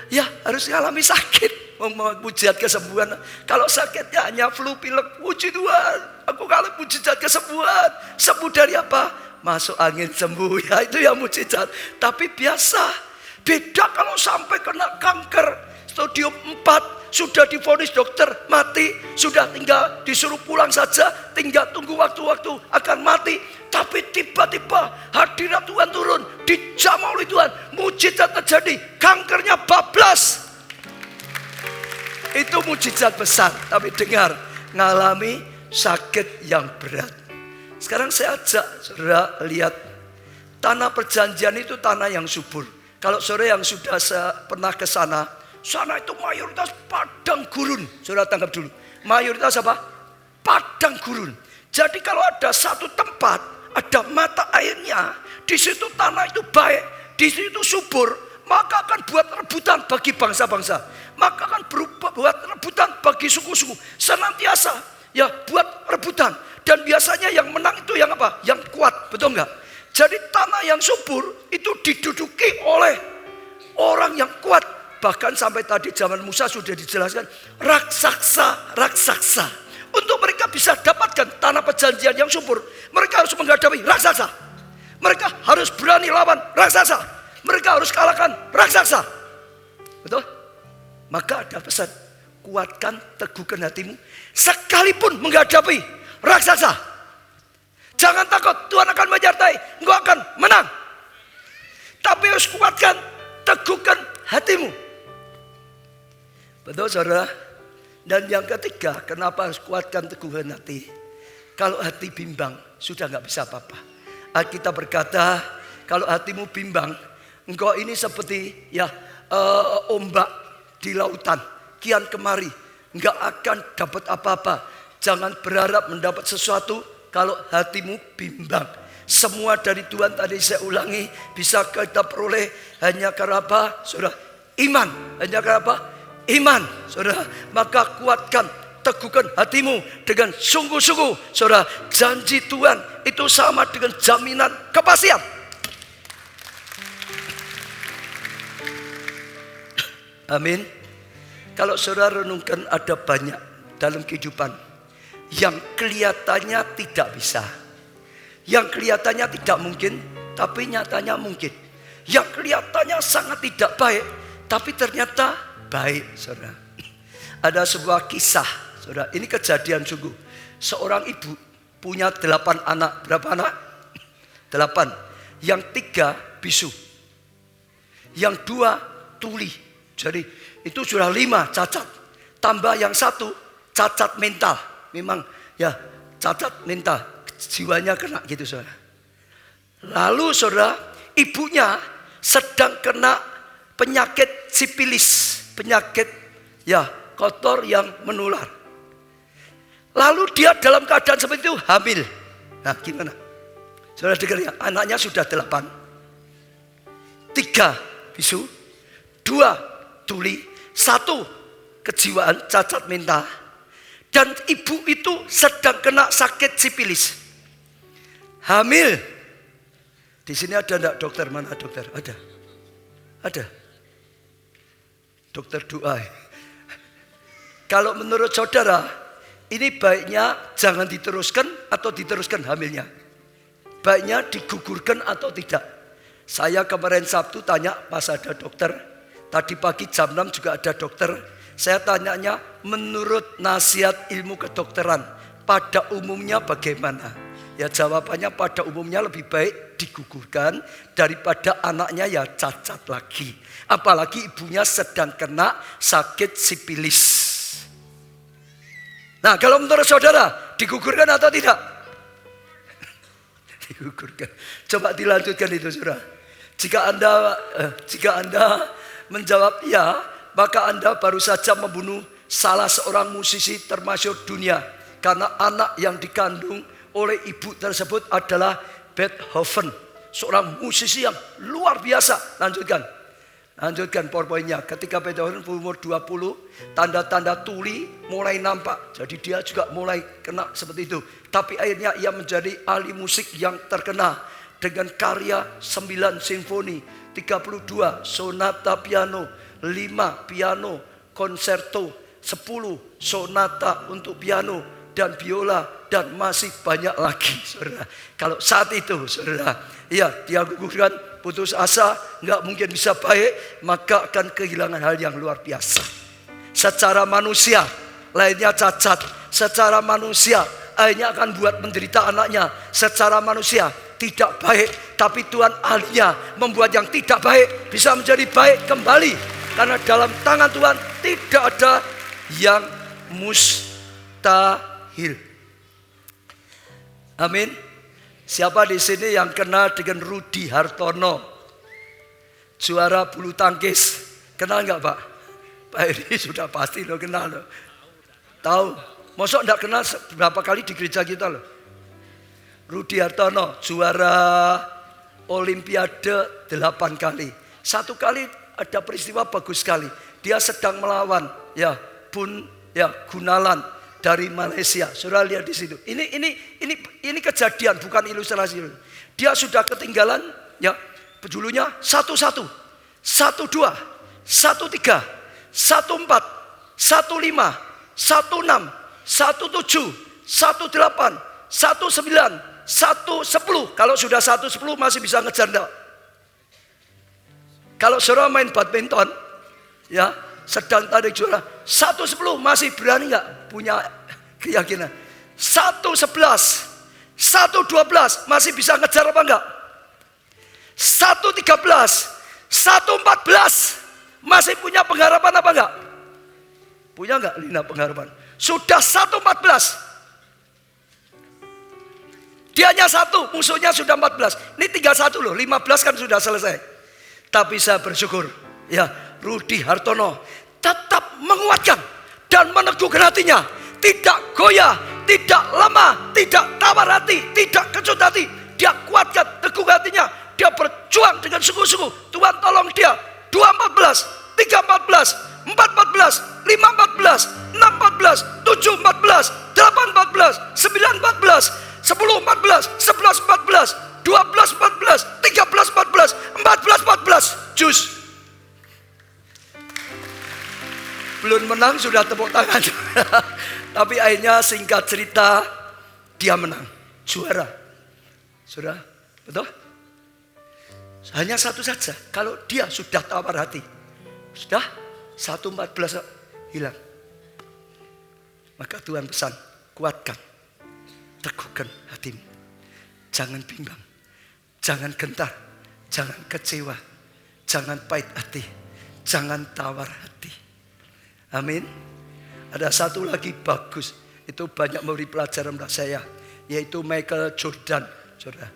ya harus mengalami sakit. Mujizat kesembuhan. Kalau sakitnya hanya flu, pilek, puji Tuhan, aku kalau mujizat kesembuhan. Sembuh dari apa? Masuk angin sembuh, ya itu yang mujizat. Tapi biasa. Beda kalau sampai kena kanker stadium 4, sudah divonis dokter mati, sudah tinggal disuruh pulang saja, tinggal tunggu waktu-waktu akan mati. Tapi tiba-tiba hadirat Tuhan turun, dijamah oleh Tuhan, mujizat terjadi, kankernya bablas. Itu mujizat besar. Tapi dengar, ngalami sakit yang berat. Sekarang saya ajak saudara lihat, tanah perjanjian itu tanah yang subur. Kalau saudara yang sudah pernah ke sana itu mayoritas padang gurun. Saudara tangkap dulu, mayoritas apa? Padang gurun. Jadi kalau ada satu tempat, ada mata airnya, di situ tanah itu baik, di situ subur, maka akan buat rebutan bagi bangsa-bangsa, maka akan buat rebutan bagi suku-suku, senantiasa ya buat rebutan. Dan biasanya yang menang itu yang apa? Yang kuat, betul enggak? Jadi tanah yang subur itu diduduki oleh orang yang kuat. Bahkan sampai tadi zaman Musa sudah dijelaskan, raksasa. Untuk mereka bisa dapatkan tanah perjanjian yang subur, mereka harus menghadapi raksasa. Mereka harus berani lawan raksasa. Mereka harus kalahkan raksasa. Betul? Maka ada pesan, kuatkan, teguhkan hatimu sekalipun menghadapi raksasa. Jangan takut, Tuhan akan menyertai, engkau akan menang. Tapi harus kuatkan, teguhkan hatimu. Betul saudara? Dan yang ketiga, kenapa harus kuatkan, teguhkan hati? Kalau hati bimbang, sudah gak bisa apa-apa. Alkitab berkata, kalau hatimu bimbang, engkau ini seperti ombak di lautan, kian kemari, gak akan dapat apa-apa. Jangan berharap mendapat sesuatu kalau hatimu bimbang. Semua dari Tuhan tadi saya ulangi bisa kita peroleh hanya karena apa? Saudara, iman. Hanya karena apa? Iman. Saudara, maka kuatkan, teguhkan hatimu dengan sungguh-sungguh. Saudara, janji Tuhan itu sama dengan jaminan kepastian. Amin. Kalau saudara renungkan, ada banyak dalam kehidupan yang kelihatannya tidak bisa, yang kelihatannya tidak mungkin, tapi nyatanya mungkin. Yang kelihatannya sangat tidak baik, tapi ternyata baik, saudara. Ada sebuah kisah, saudara. Ini kejadian sungguh. Seorang ibu punya 8 anak. Berapa anak? 8. Yang 3 bisu, yang 2 tuli. Jadi itu sudah 5 cacat. Tambah yang 1 cacat mental. Memang ya cacat mental, jiwanya kena gitu, saudara. Lalu saudara, ibunya sedang kena penyakit sipilis, penyakit ya kotor yang menular. Lalu dia dalam keadaan seperti itu hamil. Nah gimana? Saudara dengar ya, anaknya sudah 8. 3 bisu, 2 tuli, 1 kejiwaan cacat mental. Dan ibu itu sedang kena sakit sipilis. Hamil. Di sini ada enggak dokter? Mana dokter? Ada. Ada. Dokter doa. Kalau menurut saudara, ini baiknya jangan diteruskan atau diteruskan hamilnya? Baiknya digugurkan atau tidak? Saya kemarin Sabtu tanya pas ada dokter. Tadi pagi jam 6 juga ada dokter. Saya tanyanya, menurut nasihat ilmu kedokteran, pada umumnya bagaimana? Ya jawabannya pada umumnya lebih baik digugurkan daripada anaknya ya cacat lagi. Apalagi ibunya sedang kena sakit sipilis. Nah kalau menurut saudara, digugurkan atau tidak? Digugurkan. Coba dilanjutkan itu, saudara. Jika Anda menjawab ya, maka Anda baru saja membunuh salah seorang musisi termasyhur dunia. Karena anak yang dikandung oleh ibu tersebut adalah Beethoven, seorang musisi yang luar biasa. Lanjutkan PowerPoint-nya. Ketika Beethoven umur 20, tanda-tanda tuli mulai nampak. Jadi dia juga mulai kena seperti itu. Tapi akhirnya ia menjadi ahli musik yang terkenal dengan karya 9 simfoni, 32 sonata piano, 5 piano konserto, 10 sonata untuk piano dan biola, dan masih banyak lagi, saudara. Kalau saat itu, saudara, ya dia gugurkan, putus asa, nggak mungkin bisa baik, maka akan kehilangan hal yang luar biasa. Secara manusia, lainnya cacat. Secara manusia, akhirnya akan buat menderita anaknya. Secara manusia, tidak baik. Tapi Tuhan ahlinya membuat yang tidak baik bisa menjadi baik kembali. Karena dalam tangan Tuhan tidak ada yang mustahil. Amin. Siapa di sini yang kenal dengan Rudi Hartono, juara bulu tangkis? Kenal nggak Pak? Pak Eri sudah pasti lo kenal lo. Tahu? Mosok nggak kenal berapa kali di gereja kita lo? Rudi Hartono juara Olimpiade 8 kali. 1 kali ada peristiwa bagus sekali. Dia sedang melawan Gunalan dari Malaysia. Saudara lihat di situ. Ini kejadian, bukan ilustrasi. Dia sudah ketinggalan ya. Julunya 1-1, 1-2, 1-3, 1-4, 1-5, 1-6, 1-7, 1-8, 1-9, 1-10. Kalau sudah 1-10 masih bisa ngejar enggak? Kalau saudara main badminton, ya sedang tarik juara 1-10 masih berani nggak? Punya keyakinan. 1-11, 1-12 masih bisa ngejar apa enggak? 1-13, 1-14 masih punya pengharapan apa enggak? Punya enggak Lina pengharapan? Sudah 1-14. Dianya 1, musuhnya sudah 14. Ini 31 loh, 15 kan sudah selesai. Tapi saya bersyukur, ya Rudi Hartono tetap menguatkan dan meneguhkan hatinya. Tidak goyah, tidak lemah, tidak tawar hati, tidak kecut hati. dia kuatkan teguh hatinya, dia berjuang dengan sungguh-sungguh. Tuhan tolong dia. 2:14, 3:14, 4:14, 5:14, 6:14, 7:14, 8:14, 9:14, 10:14, 11:14, 12:14, 13:14, 14:14. Jus. Belum menang sudah tepuk tangan. Tapi akhirnya singkat cerita dia menang. Juara. Sudah, betul? Hanya satu saja. Kalau dia sudah tawar hati. Sudah 1:14 hilang. Maka Tuhan pesan, kuatkan. Teguhkan hatimu. Jangan bimbang. Jangan gentar. Jangan kecewa. Jangan pahit hati. Jangan tawar hati. Amin. Ada satu lagi bagus. Itu banyak memberi pelajaran pada saya. Yaitu Michael Jordan. Saudara.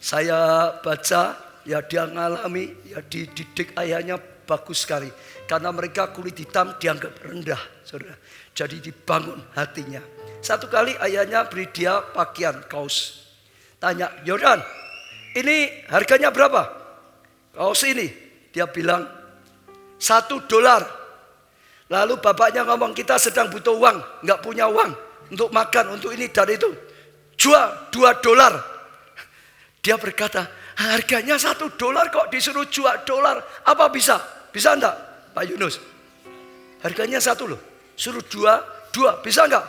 Saya baca, ya dia ngalami, ya dididik ayahnya bagus sekali. Karena mereka kulit hitam dianggap rendah. Saudara. Jadi dibangun hatinya. Satu kali ayahnya beri dia pakaian kaos. Tanya, Jordan, ini harganya berapa? Kaos ini. Dia bilang, $1. Lalu bapaknya ngomong, kita sedang butuh uang, nggak punya uang untuk makan, untuk ini dan itu. Jual $2. Dia berkata, harganya $1 kok disuruh jual $. Apa bisa? Bisa enggak, Pak Yunus? Harganya 1 loh, suruh jual 2, bisa enggak?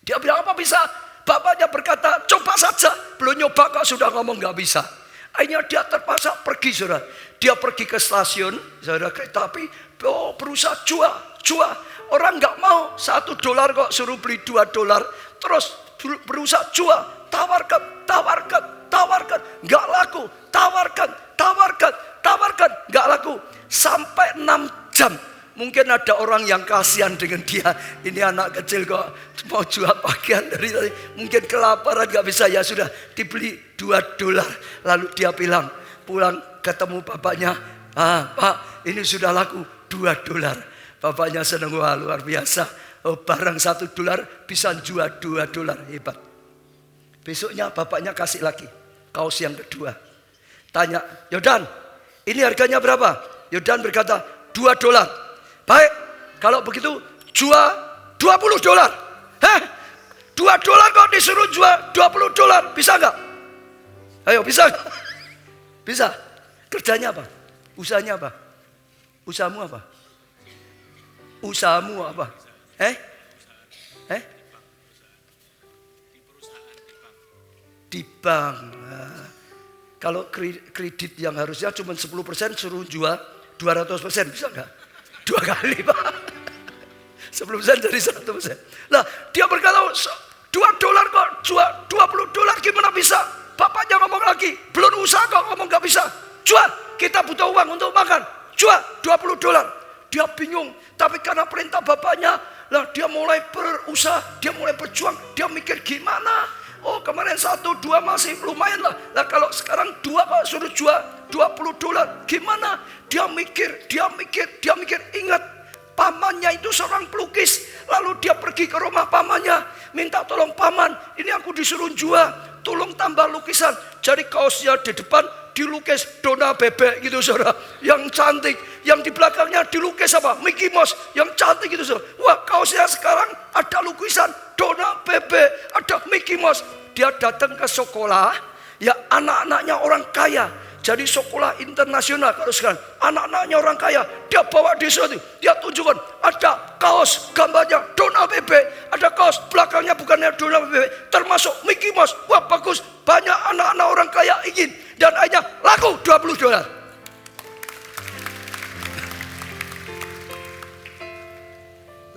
Dia bilang apa bisa? Bapaknya berkata, coba saja. Belum nyoba kok sudah ngomong nggak bisa. Akhirnya dia terpaksa pergi, saudara. Dia pergi ke stasiun, saudara, kereta api. Oh, berusaha jual. Orang nggak mau, $1 kok suruh beli $2. Terus berusaha jual, tawarkan, nggak laku. Tawarkan, nggak laku. Sampai 6 jam. Mungkin ada orang yang kasihan dengan dia. Ini anak kecil kok mau jual pakaian dari tadi. Mungkin kelaparan gak bisa, ya sudah dibeli $2. Lalu dia bilang, pulang ketemu bapaknya. Pak, ini sudah laku $2. Bapaknya senang, wah luar biasa. Oh, barang $1 bisa jual $2, hebat. Besoknya bapaknya kasih lagi kaos yang kedua. Tanya, Jordan, ini harganya berapa? Jordan berkata, $2. Baik, kalau begitu jual $20. $2 kok disuruh jual $20, bisa enggak? Ayo, bisa enggak? Bisa. Kerjanya apa? Usahanya apa? Usahamu apa? Usahamu apa? Di bank. Nah, kalau kredit yang harusnya cuma 10% suruh jual 200%, bisa enggak? 2 kali, Pak. 10% jadi 100%. Nah, dia berkata, $2 kok jual $20, gimana bisa? Bapaknya ngomong lagi, belum usaha kok ngomong gak bisa. Jual, kita butuh uang untuk makan. Jual $20. Dia bingung, tapi karena perintah bapaknya, lah dia mulai berusaha, dia mulai berjuang, dia mikir gimana? Oh, kemarin 1, 2 masih lumayan lah. Lah kalau sekarang 2 Pak suruh jual $20, gimana? Dia mikir. Ingat, pamannya itu seorang pelukis. Lalu dia pergi ke rumah pamannya, minta tolong, paman, ini aku disuruh jual, tolong tambah lukisan. Jadi kaosnya di depan dilukis Dona Bebek gitu, saudara, yang cantik. Yang di belakangnya dilukis apa? Mickey Mouse, yang cantik gitu, saudara. Wah, kaosnya sekarang ada lukisan Dona Bebek, ada Mickey Mouse. Dia datang ke sekolah, ya anak-anaknya orang kaya. Jadi sekolah internasional kalau sekarang. Anak-anaknya orang kaya. Dia bawa di situ. Dia tunjukkan. Ada kaos gambarnya Dona Bebek. Ada kaos belakangnya bukannya Dona Bebek. Termasuk Mickey Mouse. Wah, bagus. Banyak anak-anak orang kaya ingin. Dan akhirnya laku $20.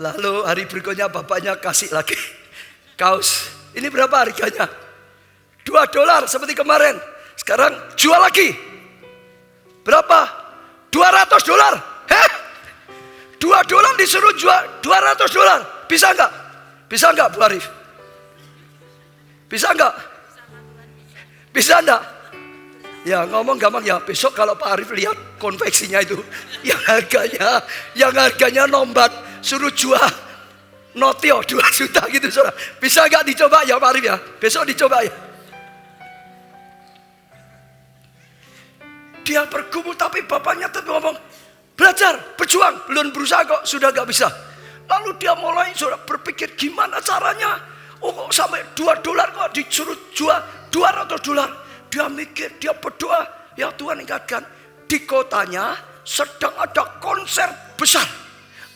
Lalu hari berikutnya bapaknya kasih lagi kaos. Ini berapa harganya? $2 seperti kemarin. Sekarang jual lagi. Berapa? $200. $2 disuruh jual $200. Bisa enggak? Bisa enggak, Bu Arif? Bisa enggak? Bisa enggak? Ya ngomong gampang ya. Besok kalau Pak Arif lihat konveksinya itu, yang harganya nombat, suruh jual Notio 2 juta gitu, saudara. Bisa enggak dicoba ya Pak Arif ya? Besok dicoba ya. Dia bergumul tapi bapaknya tetap ngomong, belajar, berjuang, belum berusaha kok sudah gak bisa. Lalu dia mulai sudah berpikir gimana caranya. Oh kok sampai $2 kok disuruh jual $200. Dia mikir, dia berdoa, ya Tuhan ingatkan. Di kotanya sedang ada konser besar.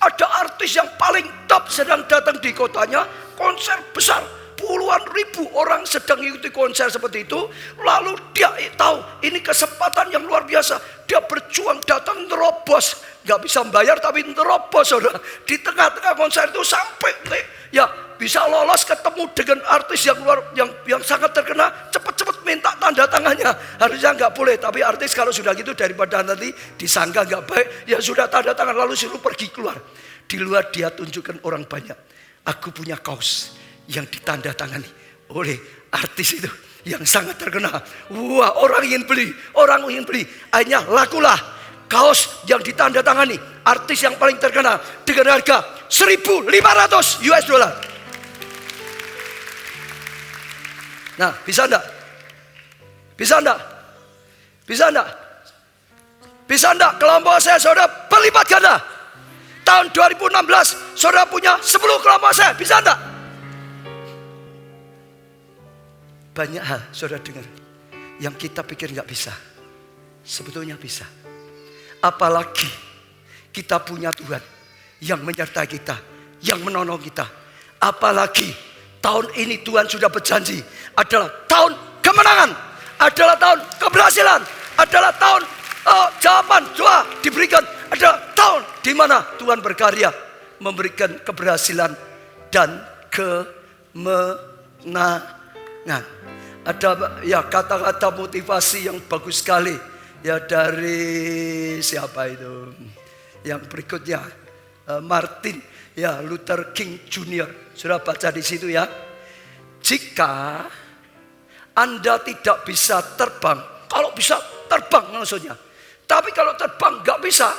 Ada artis yang paling top sedang datang di kotanya, konser besar. Puluhan ribu orang sedang mengikuti konser seperti itu. Lalu dia tahu ini kesempatan yang luar biasa. Dia berjuang datang nerobos. Gak bisa membayar tapi nerobos, saudara. Di tengah-tengah konser itu sampai ya bisa lolos ketemu dengan artis yang sangat terkenal. Cepat-cepat minta tanda tangannya. Harusnya gak boleh. Tapi artis kalau sudah gitu daripada nanti disangka gak baik, ya sudah tanda tangan lalu suruh pergi keluar. Di luar dia tunjukkan orang banyak. Aku punya kaos yang ditandatangani oleh artis itu yang sangat terkenal. Wah, orang ingin beli. Akhirnya lakulah kaos yang ditandatangani artis yang paling terkenal dengan harga $1.500. Nah, bisa enggak? Bisa enggak kelompok saya saudara berlipat ganda? Tahun 2016 saudara punya 10 kelompok saya, bisa enggak? Banyak hal saudara dengar yang kita pikir gak bisa, sebetulnya bisa. Apalagi kita punya Tuhan yang menyertai kita, yang menolong kita. Apalagi tahun ini Tuhan sudah berjanji adalah tahun kemenangan, adalah tahun keberhasilan, adalah tahun jawaban doa diberikan, adalah tahun di mana Tuhan berkarya memberikan keberhasilan dan kemenangan. Ada ya kata-kata motivasi yang bagus sekali ya dari siapa itu? Yang berikutnya Martin ya Luther King Jr. Sudah baca di situ ya. Jika Anda tidak bisa terbang, kalau bisa terbang maksudnya. Tapi kalau terbang nggak bisa,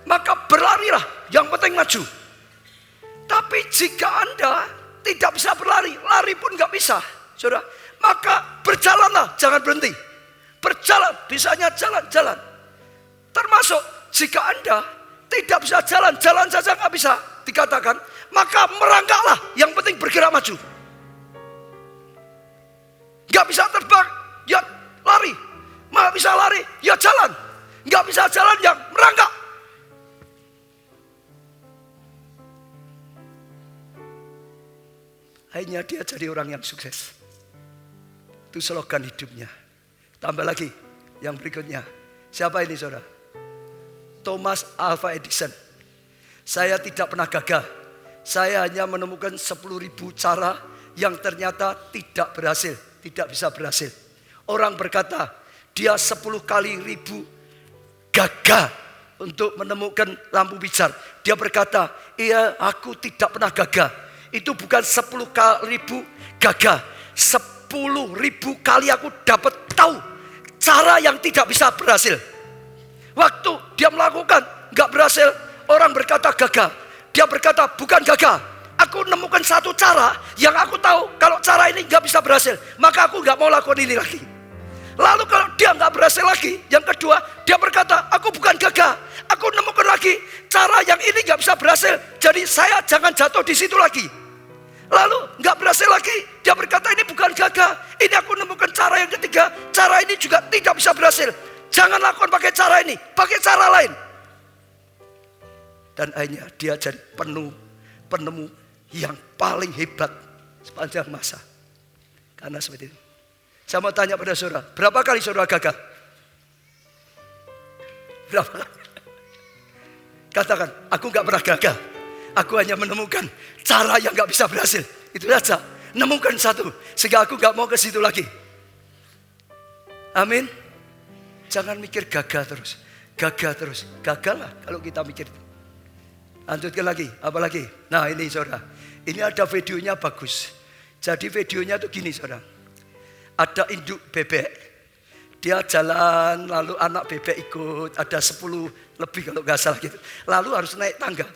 maka berlarilah. Yang penting maju. Tapi jika Anda tidak bisa berlari, lari pun nggak bisa, saudara. Maka berjalanlah, jangan berhenti. Berjalan, bisanya jalan-jalan. Termasuk jika Anda tidak bisa jalan saja nggak bisa dikatakan, maka merangkaklah. Yang penting bergerak maju. Nggak bisa terbang, ya lari. Nggak bisa lari, ya jalan. Nggak bisa jalan, ya merangkak. Akhirnya dia jadi orang yang sukses. Itu slogan hidupnya. Tambah lagi yang berikutnya. Siapa ini saudara? Thomas Alva Edison. Saya tidak pernah gagal. Saya hanya menemukan 10.000 cara yang ternyata tidak berhasil. Tidak bisa berhasil. Orang berkata dia 10 kali ribu gagal untuk menemukan lampu pijar. Dia berkata, iya aku tidak pernah gagal. Itu bukan 10 kali ribu gagal. 10.000 kali aku dapat tahu cara yang tidak bisa berhasil. Waktu dia melakukan gak berhasil, orang berkata gagal. Dia berkata bukan gagal. Aku nemukan satu cara yang aku tahu kalau cara ini gak bisa berhasil, maka aku gak mau lakukan ini lagi. Lalu kalau dia gak berhasil lagi, yang kedua dia berkata aku bukan gagal. Aku nemukan lagi cara yang ini gak bisa berhasil, jadi saya jangan jatuh di situ lagi. Lalu gak berhasil lagi, dia berkata ini bukan gagal. Ini aku nemukan cara yang ketiga. Cara ini juga tidak bisa berhasil. Jangan lakukan pakai cara ini, pakai cara lain. Dan akhirnya dia jadi penemu yang paling hebat sepanjang masa. Karena seperti itu. Saya mau tanya pada saudara, berapa kali saudara gagal? Berapa kali? Katakan, aku gak pernah gagal. Aku hanya menemukan cara yang gak bisa berhasil. Itu saja. Nemukan satu. Sehingga aku gak mau ke situ lagi. Amin. Jangan mikir gagal terus. Gagal terus. Gagal lah kalau kita mikir. Lanjutkan lagi. Apa lagi? Nah ini saudara. Ini ada videonya bagus. Jadi videonya tuh gini saudara. Ada induk bebek. Dia jalan lalu anak bebek ikut. Ada 10 lebih kalau gak salah gitu. Lalu harus naik tangga.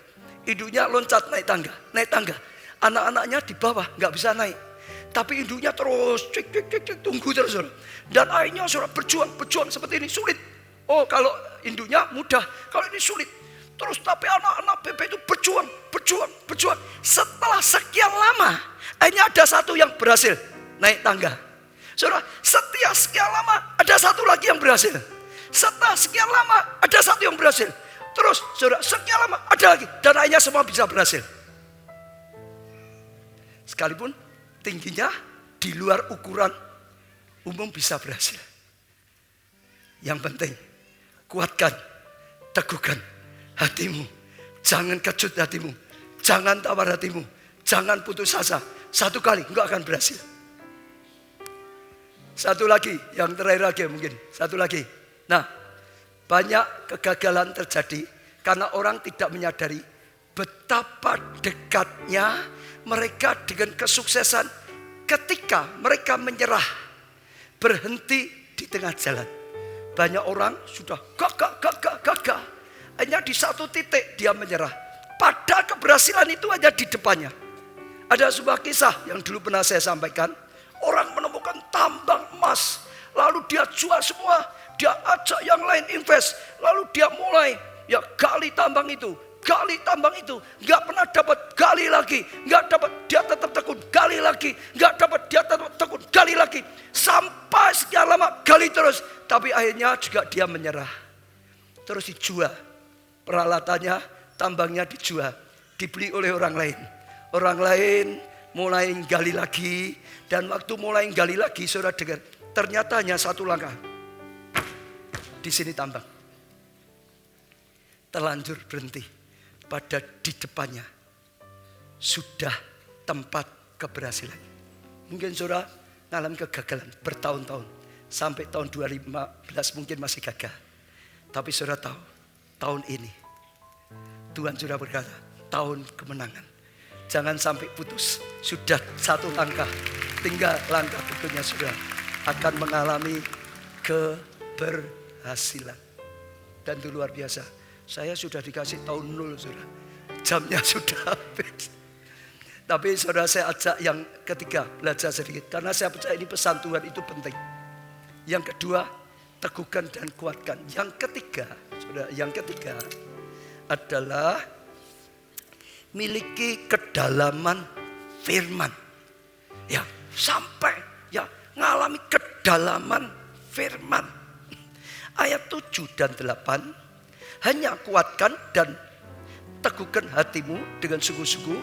Induknya loncat naik tangga. Anak-anaknya di bawah nggak bisa naik. Tapi induknya terus tunggu terus. Dan akhirnya saudara berjuang seperti ini sulit. Oh kalau induknya mudah, kalau ini sulit. Terus tapi anak-anak bebek itu berjuang. Setelah sekian lama, akhirnya ada satu yang berhasil naik tangga. Saudara, setiap sekian lama ada satu lagi yang berhasil. Setelah sekian lama ada satu yang berhasil. Terus saudara, sekian lama ada lagi. Dan akhirnya semua bisa berhasil. Sekalipun tingginya di luar ukuran umum bisa berhasil. Yang penting kuatkan, teguhkan hatimu. Jangan kecut hatimu. Jangan tawar hatimu. Jangan putus asa. Satu kali enggak akan berhasil. Satu lagi, yang terakhir lagi mungkin. Satu lagi. Nah, banyak kegagalan terjadi karena orang tidak menyadari betapa dekatnya mereka dengan kesuksesan ketika mereka menyerah, berhenti di tengah jalan. Banyak orang sudah gagal. Hanya di satu titik dia menyerah. Padahal keberhasilan itu hanya di depannya. Ada sebuah kisah yang dulu pernah saya sampaikan. Orang menemukan tambang emas. Lalu dia jual semua. Dia ajak yang lain invest. Lalu dia mulai gali tambang itu. Gak pernah dapat, gali lagi. Gak dapat, dia tetap tekun, gali lagi. Gak dapat, dia tetap tekun, gali lagi. Sampai sekian lama gali terus. Tapi akhirnya juga dia menyerah. Terus dijual. Peralatannya, tambangnya dijual. Dibeli oleh orang lain. Orang lain mulai gali lagi. Dan waktu mulai gali lagi, saudara dengar. Ternyata hanya satu langkah. Di sini tambang. Terlanjur berhenti. Pada di depannya sudah tempat keberhasilan. Mungkin saudara mengalami kegagalan bertahun-tahun. Sampai tahun 2015 mungkin masih gagal. Tapi saudara tahu, tahun ini Tuhan sudah berkata, tahun kemenangan. Jangan sampai putus. Sudah satu langkah, tinggal langkah berikutnya saudara akan mengalami keberhasilan. Dan itu luar biasa. Saya sudah dikasih tahun 0 saudara. Jamnya sudah habis. Tapi saudara saya ajak yang ketiga belajar sedikit. Karena saya percaya ini pesan Tuhan itu penting. Yang kedua, teguhkan dan kuatkan. Yang ketiga, saudara, yang ketiga adalah miliki kedalaman firman. Ya, sampai ngalami kedalaman firman. Ayat 7 dan 8. Hanya kuatkan dan teguhkan hatimu dengan sungguh-sungguh.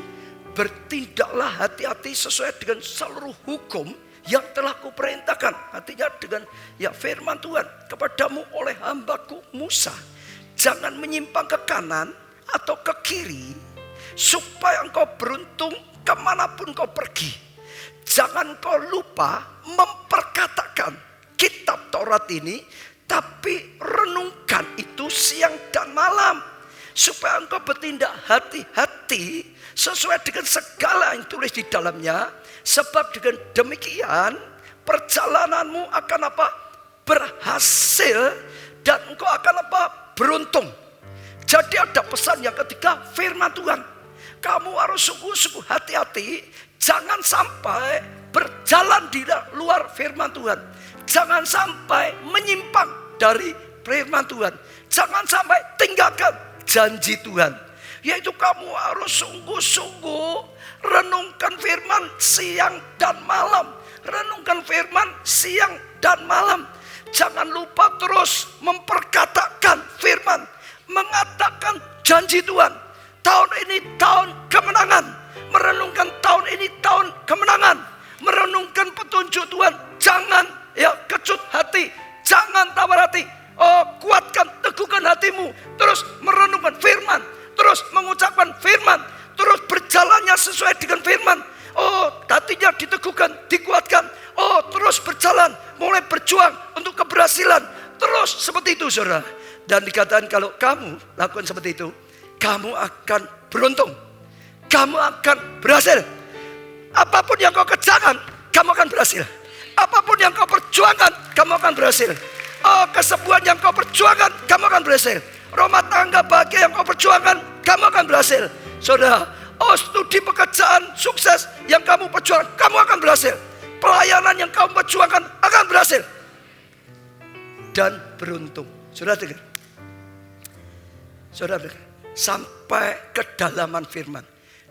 Bertindaklah hati-hati sesuai dengan seluruh hukum yang telah kuperintahkan. Artinya dengan firman Tuhan kepadamu oleh hambaku Musa. Jangan menyimpang ke kanan atau ke kiri. Supaya engkau beruntung kemanapun kau pergi. Jangan kau lupa memperkatakan kitab Taurat ini. Tapi renungkan itu siang dan malam. Supaya engkau bertindak hati-hati sesuai dengan segala yang tulis di dalamnya. Sebab dengan demikian perjalananmu akan berhasil. Dan engkau akan beruntung. Jadi ada pesan yang ketiga, firman Tuhan. Kamu harus sungguh-sungguh hati-hati. Jangan sampai berjalan di luar firman Tuhan. Jangan sampai menyimpang dari firman Tuhan. Jangan sampai tinggalkan janji Tuhan. Yaitu kamu harus sungguh-sungguh renungkan firman siang dan malam. Renungkan firman siang dan malam. Jangan lupa terus memperkatakan firman. Mengatakan janji Tuhan. Tahun ini tahun kemenangan. Merenungkan tahun ini tahun kemenangan. Merenungkan petunjuk Tuhan. Jangan kecut hati. Jangan tawar hati. Kuatkan, teguhkan hatimu. Terus merenungkan firman. Terus mengucapkan firman. Terus berjalannya sesuai dengan firman. Hatinya diteguhkan, dikuatkan. Terus berjalan, mulai berjuang untuk keberhasilan. Terus seperti itu saudara. Dan dikatakan kalau kamu lakukan seperti itu, kamu akan beruntung. Kamu akan berhasil. Apapun yang kau kerjakan, kamu akan berhasil. Apapun yang kau perjuangkan, kamu akan berhasil. Kesembuhan yang kau perjuangkan, kamu akan berhasil. Rumah tangga bahagia yang kau perjuangkan, kamu akan berhasil. Saudara, studi pekerjaan sukses yang kamu perjuangkan, kamu akan berhasil. Pelayanan yang kamu perjuangkan akan berhasil. Dan beruntung. Saudara dengar. Saudara dengar. Sampai kedalaman firman.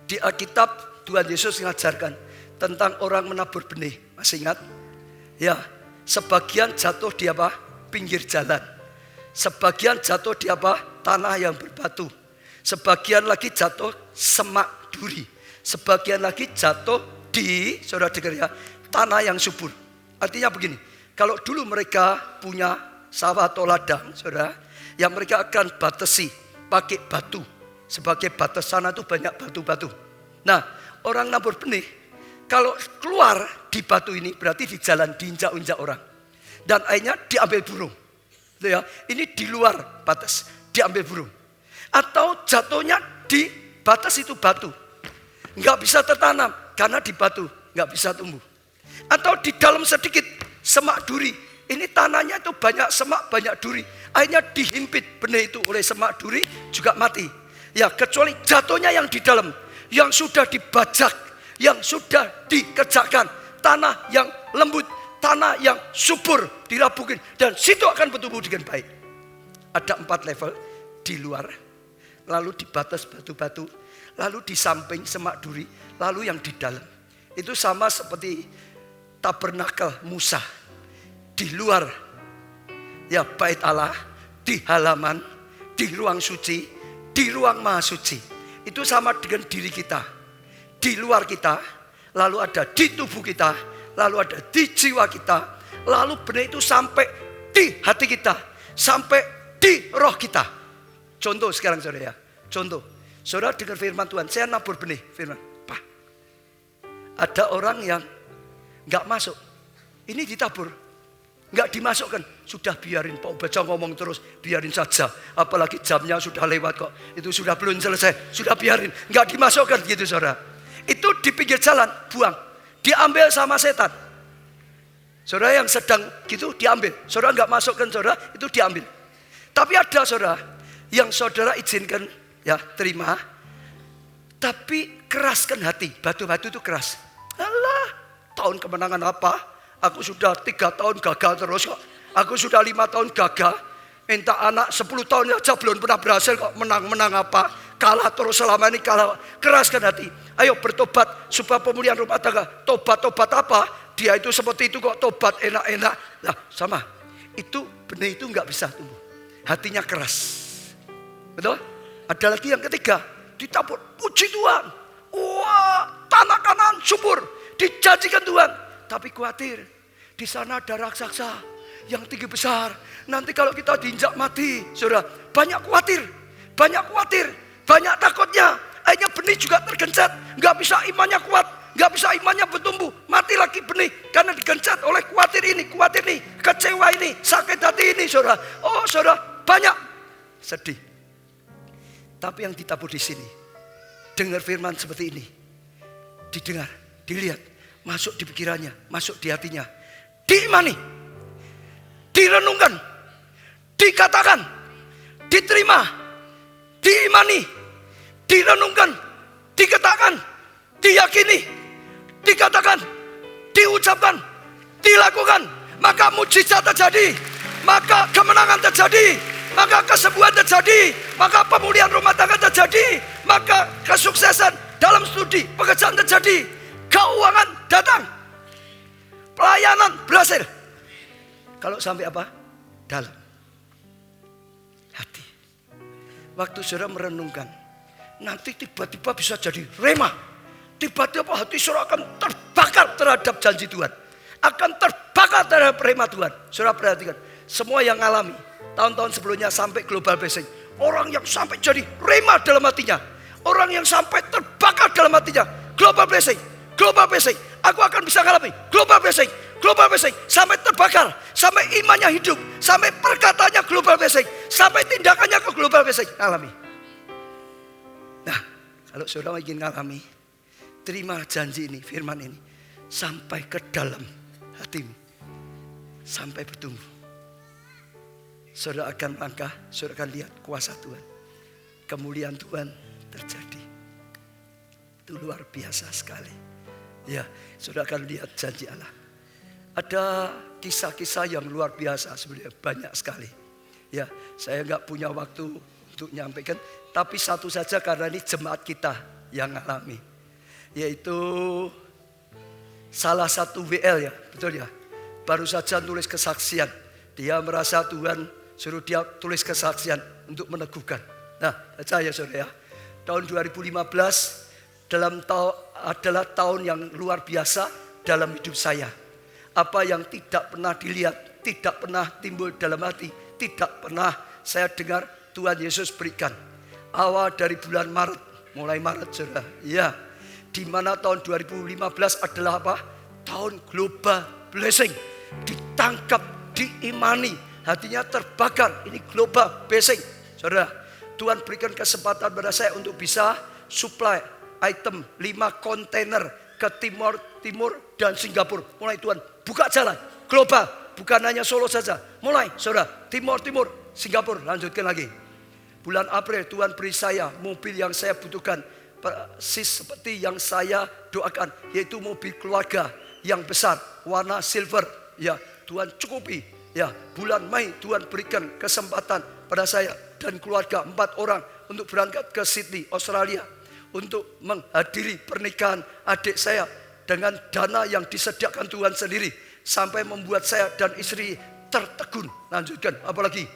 Di Alkitab Tuhan Yesus mengajarkan tentang orang menabur benih. Masih ingat? Ya, sebagian jatuh di apa? Pinggir jalan. Sebagian jatuh di apa? Tanah yang berbatu. Sebagian lagi jatuh semak duri. Sebagian lagi jatuh di, saudara dengar ya, tanah yang subur. Artinya begini, kalau dulu mereka punya sawah atau ladang, saudara, yang mereka akan batasi pakai batu. Sebagai batas sana itu banyak batu-batu. Nah, orang nabur benih, kalau keluar di batu ini berarti di jalan diinjak-injak orang. Dan akhirnya diambil burung. Ya, ini di luar batas, diambil burung. Atau jatuhnya di batas itu batu. Nggak bisa tertanam karena di batu nggak bisa tumbuh. Atau di dalam sedikit semak duri. Ini tanahnya itu banyak semak, banyak duri. Akhirnya dihimpit benih itu oleh semak duri juga mati. Ya kecuali jatuhnya yang di dalam, yang sudah dibajak, yang sudah dikerjakan, tanah yang lembut, tanah yang subur dirabukin dan situ akan bertumbuh dengan baik. Ada 4 level di luar, lalu di batas batu-batu, lalu di samping semak duri, lalu yang di dalam. Itu sama seperti tabernakel Musa. Di luar ya bait Allah, di halaman, di ruang suci, di ruang maha suci. Itu sama dengan diri kita. Di luar kita, lalu ada di tubuh kita, lalu ada di jiwa kita, lalu benih itu sampai di hati kita, sampai di roh kita. Contoh sekarang saudara ya, contoh. Saudara dengar firman Tuhan, saya nabur benih, firman. Pak, ada orang yang gak masuk, ini ditabur, gak dimasukkan. Sudah biarin Pak Baca ngomong terus, biarin saja. Apalagi jamnya sudah lewat kok, itu sudah belum selesai, sudah biarin. Gak dimasukkan gitu saudara. Itu di pinggir jalan, buang. Diambil sama setan. Saudara yang sedang gitu diambil. Saudara gak masukkan saudara, itu diambil. Tapi ada saudara, yang saudara izinkan, ya terima, tapi keraskan hati. Batu-batu itu keras. Alah, tahun kemenangan apa? Aku sudah 3 tahun gagal terus kok. Aku sudah 5 tahun gagal. Minta anak 10 tahun aja belum pernah berhasil kok. Menang-menang apa? Kalah terus selama ini, kalah. Keraskan hati. Ayo bertobat supaya pemulihan rumah tangga. Tobat-tobat apa? Dia itu seperti itu kok, tobat enak-enak. Nah sama, itu benih itu gak bisa tumbuh. Hatinya keras. Betul? Ada lagi yang ketiga, ditabur, puji Tuhan. Wah, tanah kanan subur, dijanjikan Tuhan. Tapi khawatir, di sana ada raksasa yang tinggi besar. Nanti kalau kita diinjak mati, saudara, banyak khawatir, banyak takutnya. Akhirnya benih juga tergencet, nggak bisa imannya kuat, nggak bisa imannya bertumbuh, mati lagi benih karena digencet oleh khawatir ini, kecewa ini, sakit hati ini, saudara. Oh, saudara, banyak sedih. Tapi yang ditabur di sini, dengar firman seperti ini, didengar, dilihat, masuk di pikirannya, masuk di hatinya, diimani, direnungkan, dikatakan, diterima, diimani, direnungkan, dikatakan, diyakini, dikatakan, diucapkan, dilakukan, maka mujizat terjadi, maka kemenangan terjadi, maka kesembuhan terjadi, maka pemulihan rumah tangga terjadi, maka kesuksesan dalam studi pekerjaan terjadi, keuangan datang, pelayanan berhasil. Kalau sampai apa? Dalam hati. Waktu saudara merenungkan, nanti tiba-tiba bisa jadi rema. Tiba-tiba hati saudara akan terbakar terhadap janji Tuhan, akan terbakar terhadap rema Tuhan. Saudara perhatikan, semua yang alami tahun-tahun sebelumnya sampai global blessing, orang yang sampai jadi rema dalam hatinya, orang yang sampai terbakar dalam hatinya, global blessing, aku akan bisa mengalami global blessing, sampai terbakar, sampai imannya hidup, sampai perkataannya global blessing, sampai tindakannya ke global blessing, alami. Nah, kalau saudara ingin mengalami, terima janji ini, firman ini, sampai ke dalam hatimu, sampai bertumbuh. Saudara akan langkah, saudara akan lihat kuasa Tuhan, kemuliaan Tuhan terjadi. Itu luar biasa sekali. Ya, saudara akan lihat janji Allah. Ada kisah-kisah yang luar biasa sebenarnya, banyak sekali. Ya, saya nggak punya waktu untuk nyampaikan, tapi satu saja karena ini jemaat kita yang alami, yaitu salah satu WL ya, betul ya. Baru saja nulis kesaksian, dia merasa Tuhan suruh dia tulis kesaksian untuk meneguhkan. Nah, baca ya saudara ya. Tahun 2015 adalah tahun yang luar biasa dalam hidup saya. Apa yang tidak pernah dilihat, tidak pernah timbul dalam hati, tidak pernah saya dengar Tuhan Yesus berikan. Awal dari bulan Maret, mulai Maret saudara. Ya, di mana tahun 2015 adalah apa? Tahun global blessing. Ditangkap, diimani, hatinya terbakar. Ini global blessing saudara. Tuhan berikan kesempatan pada saya untuk bisa supply item 5 kontainer ke Timur dan Singapura. Mulai Tuhan buka jalan global, bukan hanya Solo saja. Mulai saudara, Timur, Singapura, lanjutkan lagi. Bulan April Tuhan beri saya mobil yang saya butuhkan, persis seperti yang saya doakan, yaitu mobil keluarga yang besar, warna silver. Ya, Tuhan cukupi. Ya, bulan Mei Tuhan berikan kesempatan pada saya dan keluarga 4 orang untuk berangkat ke Sydney, Australia, untuk menghadiri pernikahan adik saya dengan dana yang disediakan Tuhan sendiri, sampai membuat saya dan istri tertegun. Lanjutkan, apalagi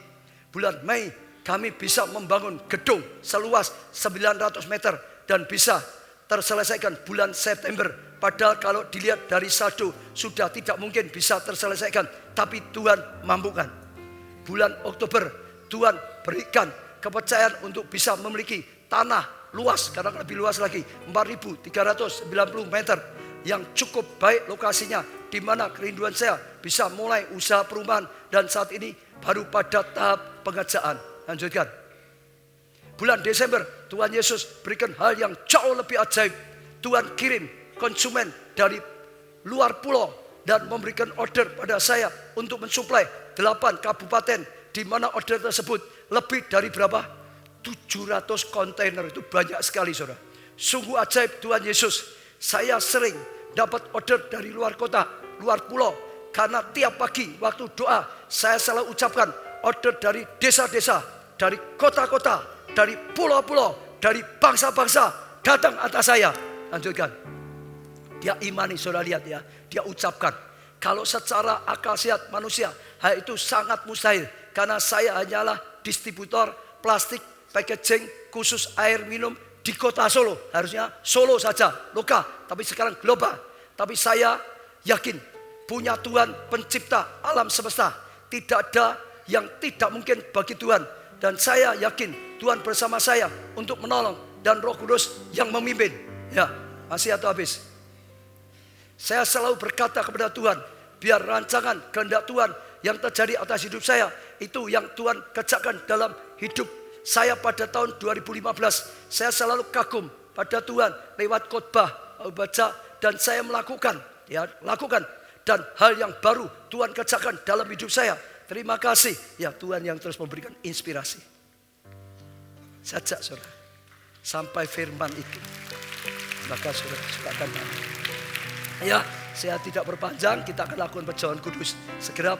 bulan Mei kami bisa membangun gedung seluas 900 meter dan bisa terselesaikan bulan September. Padahal kalau dilihat dari saldo sudah tidak mungkin bisa terselesaikan, tapi Tuhan mampukan. Bulan Oktober Tuhan berikan kepercayaan untuk bisa memiliki tanah luas, karena lebih luas lagi, 4.390 meter yang cukup baik lokasinya, di mana kerinduan saya bisa mulai usaha perumahan dan saat ini baru pada tahap pengerjaan. Lanjutkan. Bulan Desember Tuhan Yesus berikan hal yang jauh lebih ajaib. Tuhan kirim konsumen dari luar pulau dan memberikan order pada saya untuk mensuplai 8 kabupaten, di mana order tersebut lebih dari berapa? 700 kontainer. Itu banyak sekali saudara. Sungguh ajaib Tuhan Yesus. Saya sering dapat order dari luar kota, luar pulau, karena tiap pagi waktu doa saya selalu ucapkan order dari desa-desa, dari kota-kota, dari pulau-pulau, dari bangsa-bangsa datang atas saya. Lanjutkan. Dia imani, saudara lihat ya, dia ucapkan. Kalau secara akal sehat manusia, hal itu sangat mustahil, karena saya hanyalah distributor plastik packaging khusus air minum di kota Solo. Harusnya Solo saja, lokal, tapi sekarang global. Tapi saya yakin punya Tuhan pencipta alam semesta. Tidak ada yang tidak mungkin bagi Tuhan. Dan saya yakin Tuhan bersama saya untuk menolong, dan Roh Kudus yang memimpin. Ya, masih atau habis? Saya selalu berkata kepada Tuhan, biar rancangan kehendak Tuhan yang terjadi atas hidup saya, itu yang Tuhan kerjakan dalam hidup saya pada tahun 2015. Saya selalu kagum pada Tuhan lewat khotbah, baca, dan saya melakukan, dan hal yang baru Tuhan kerjakan dalam hidup saya. Terima kasih ya Tuhan yang terus memberikan inspirasi. Saja saudara, sampai firman itu, maka saudara sukakan. Ya, saya tidak berpanjang, kita akan lakukan perjamuan kudus segera.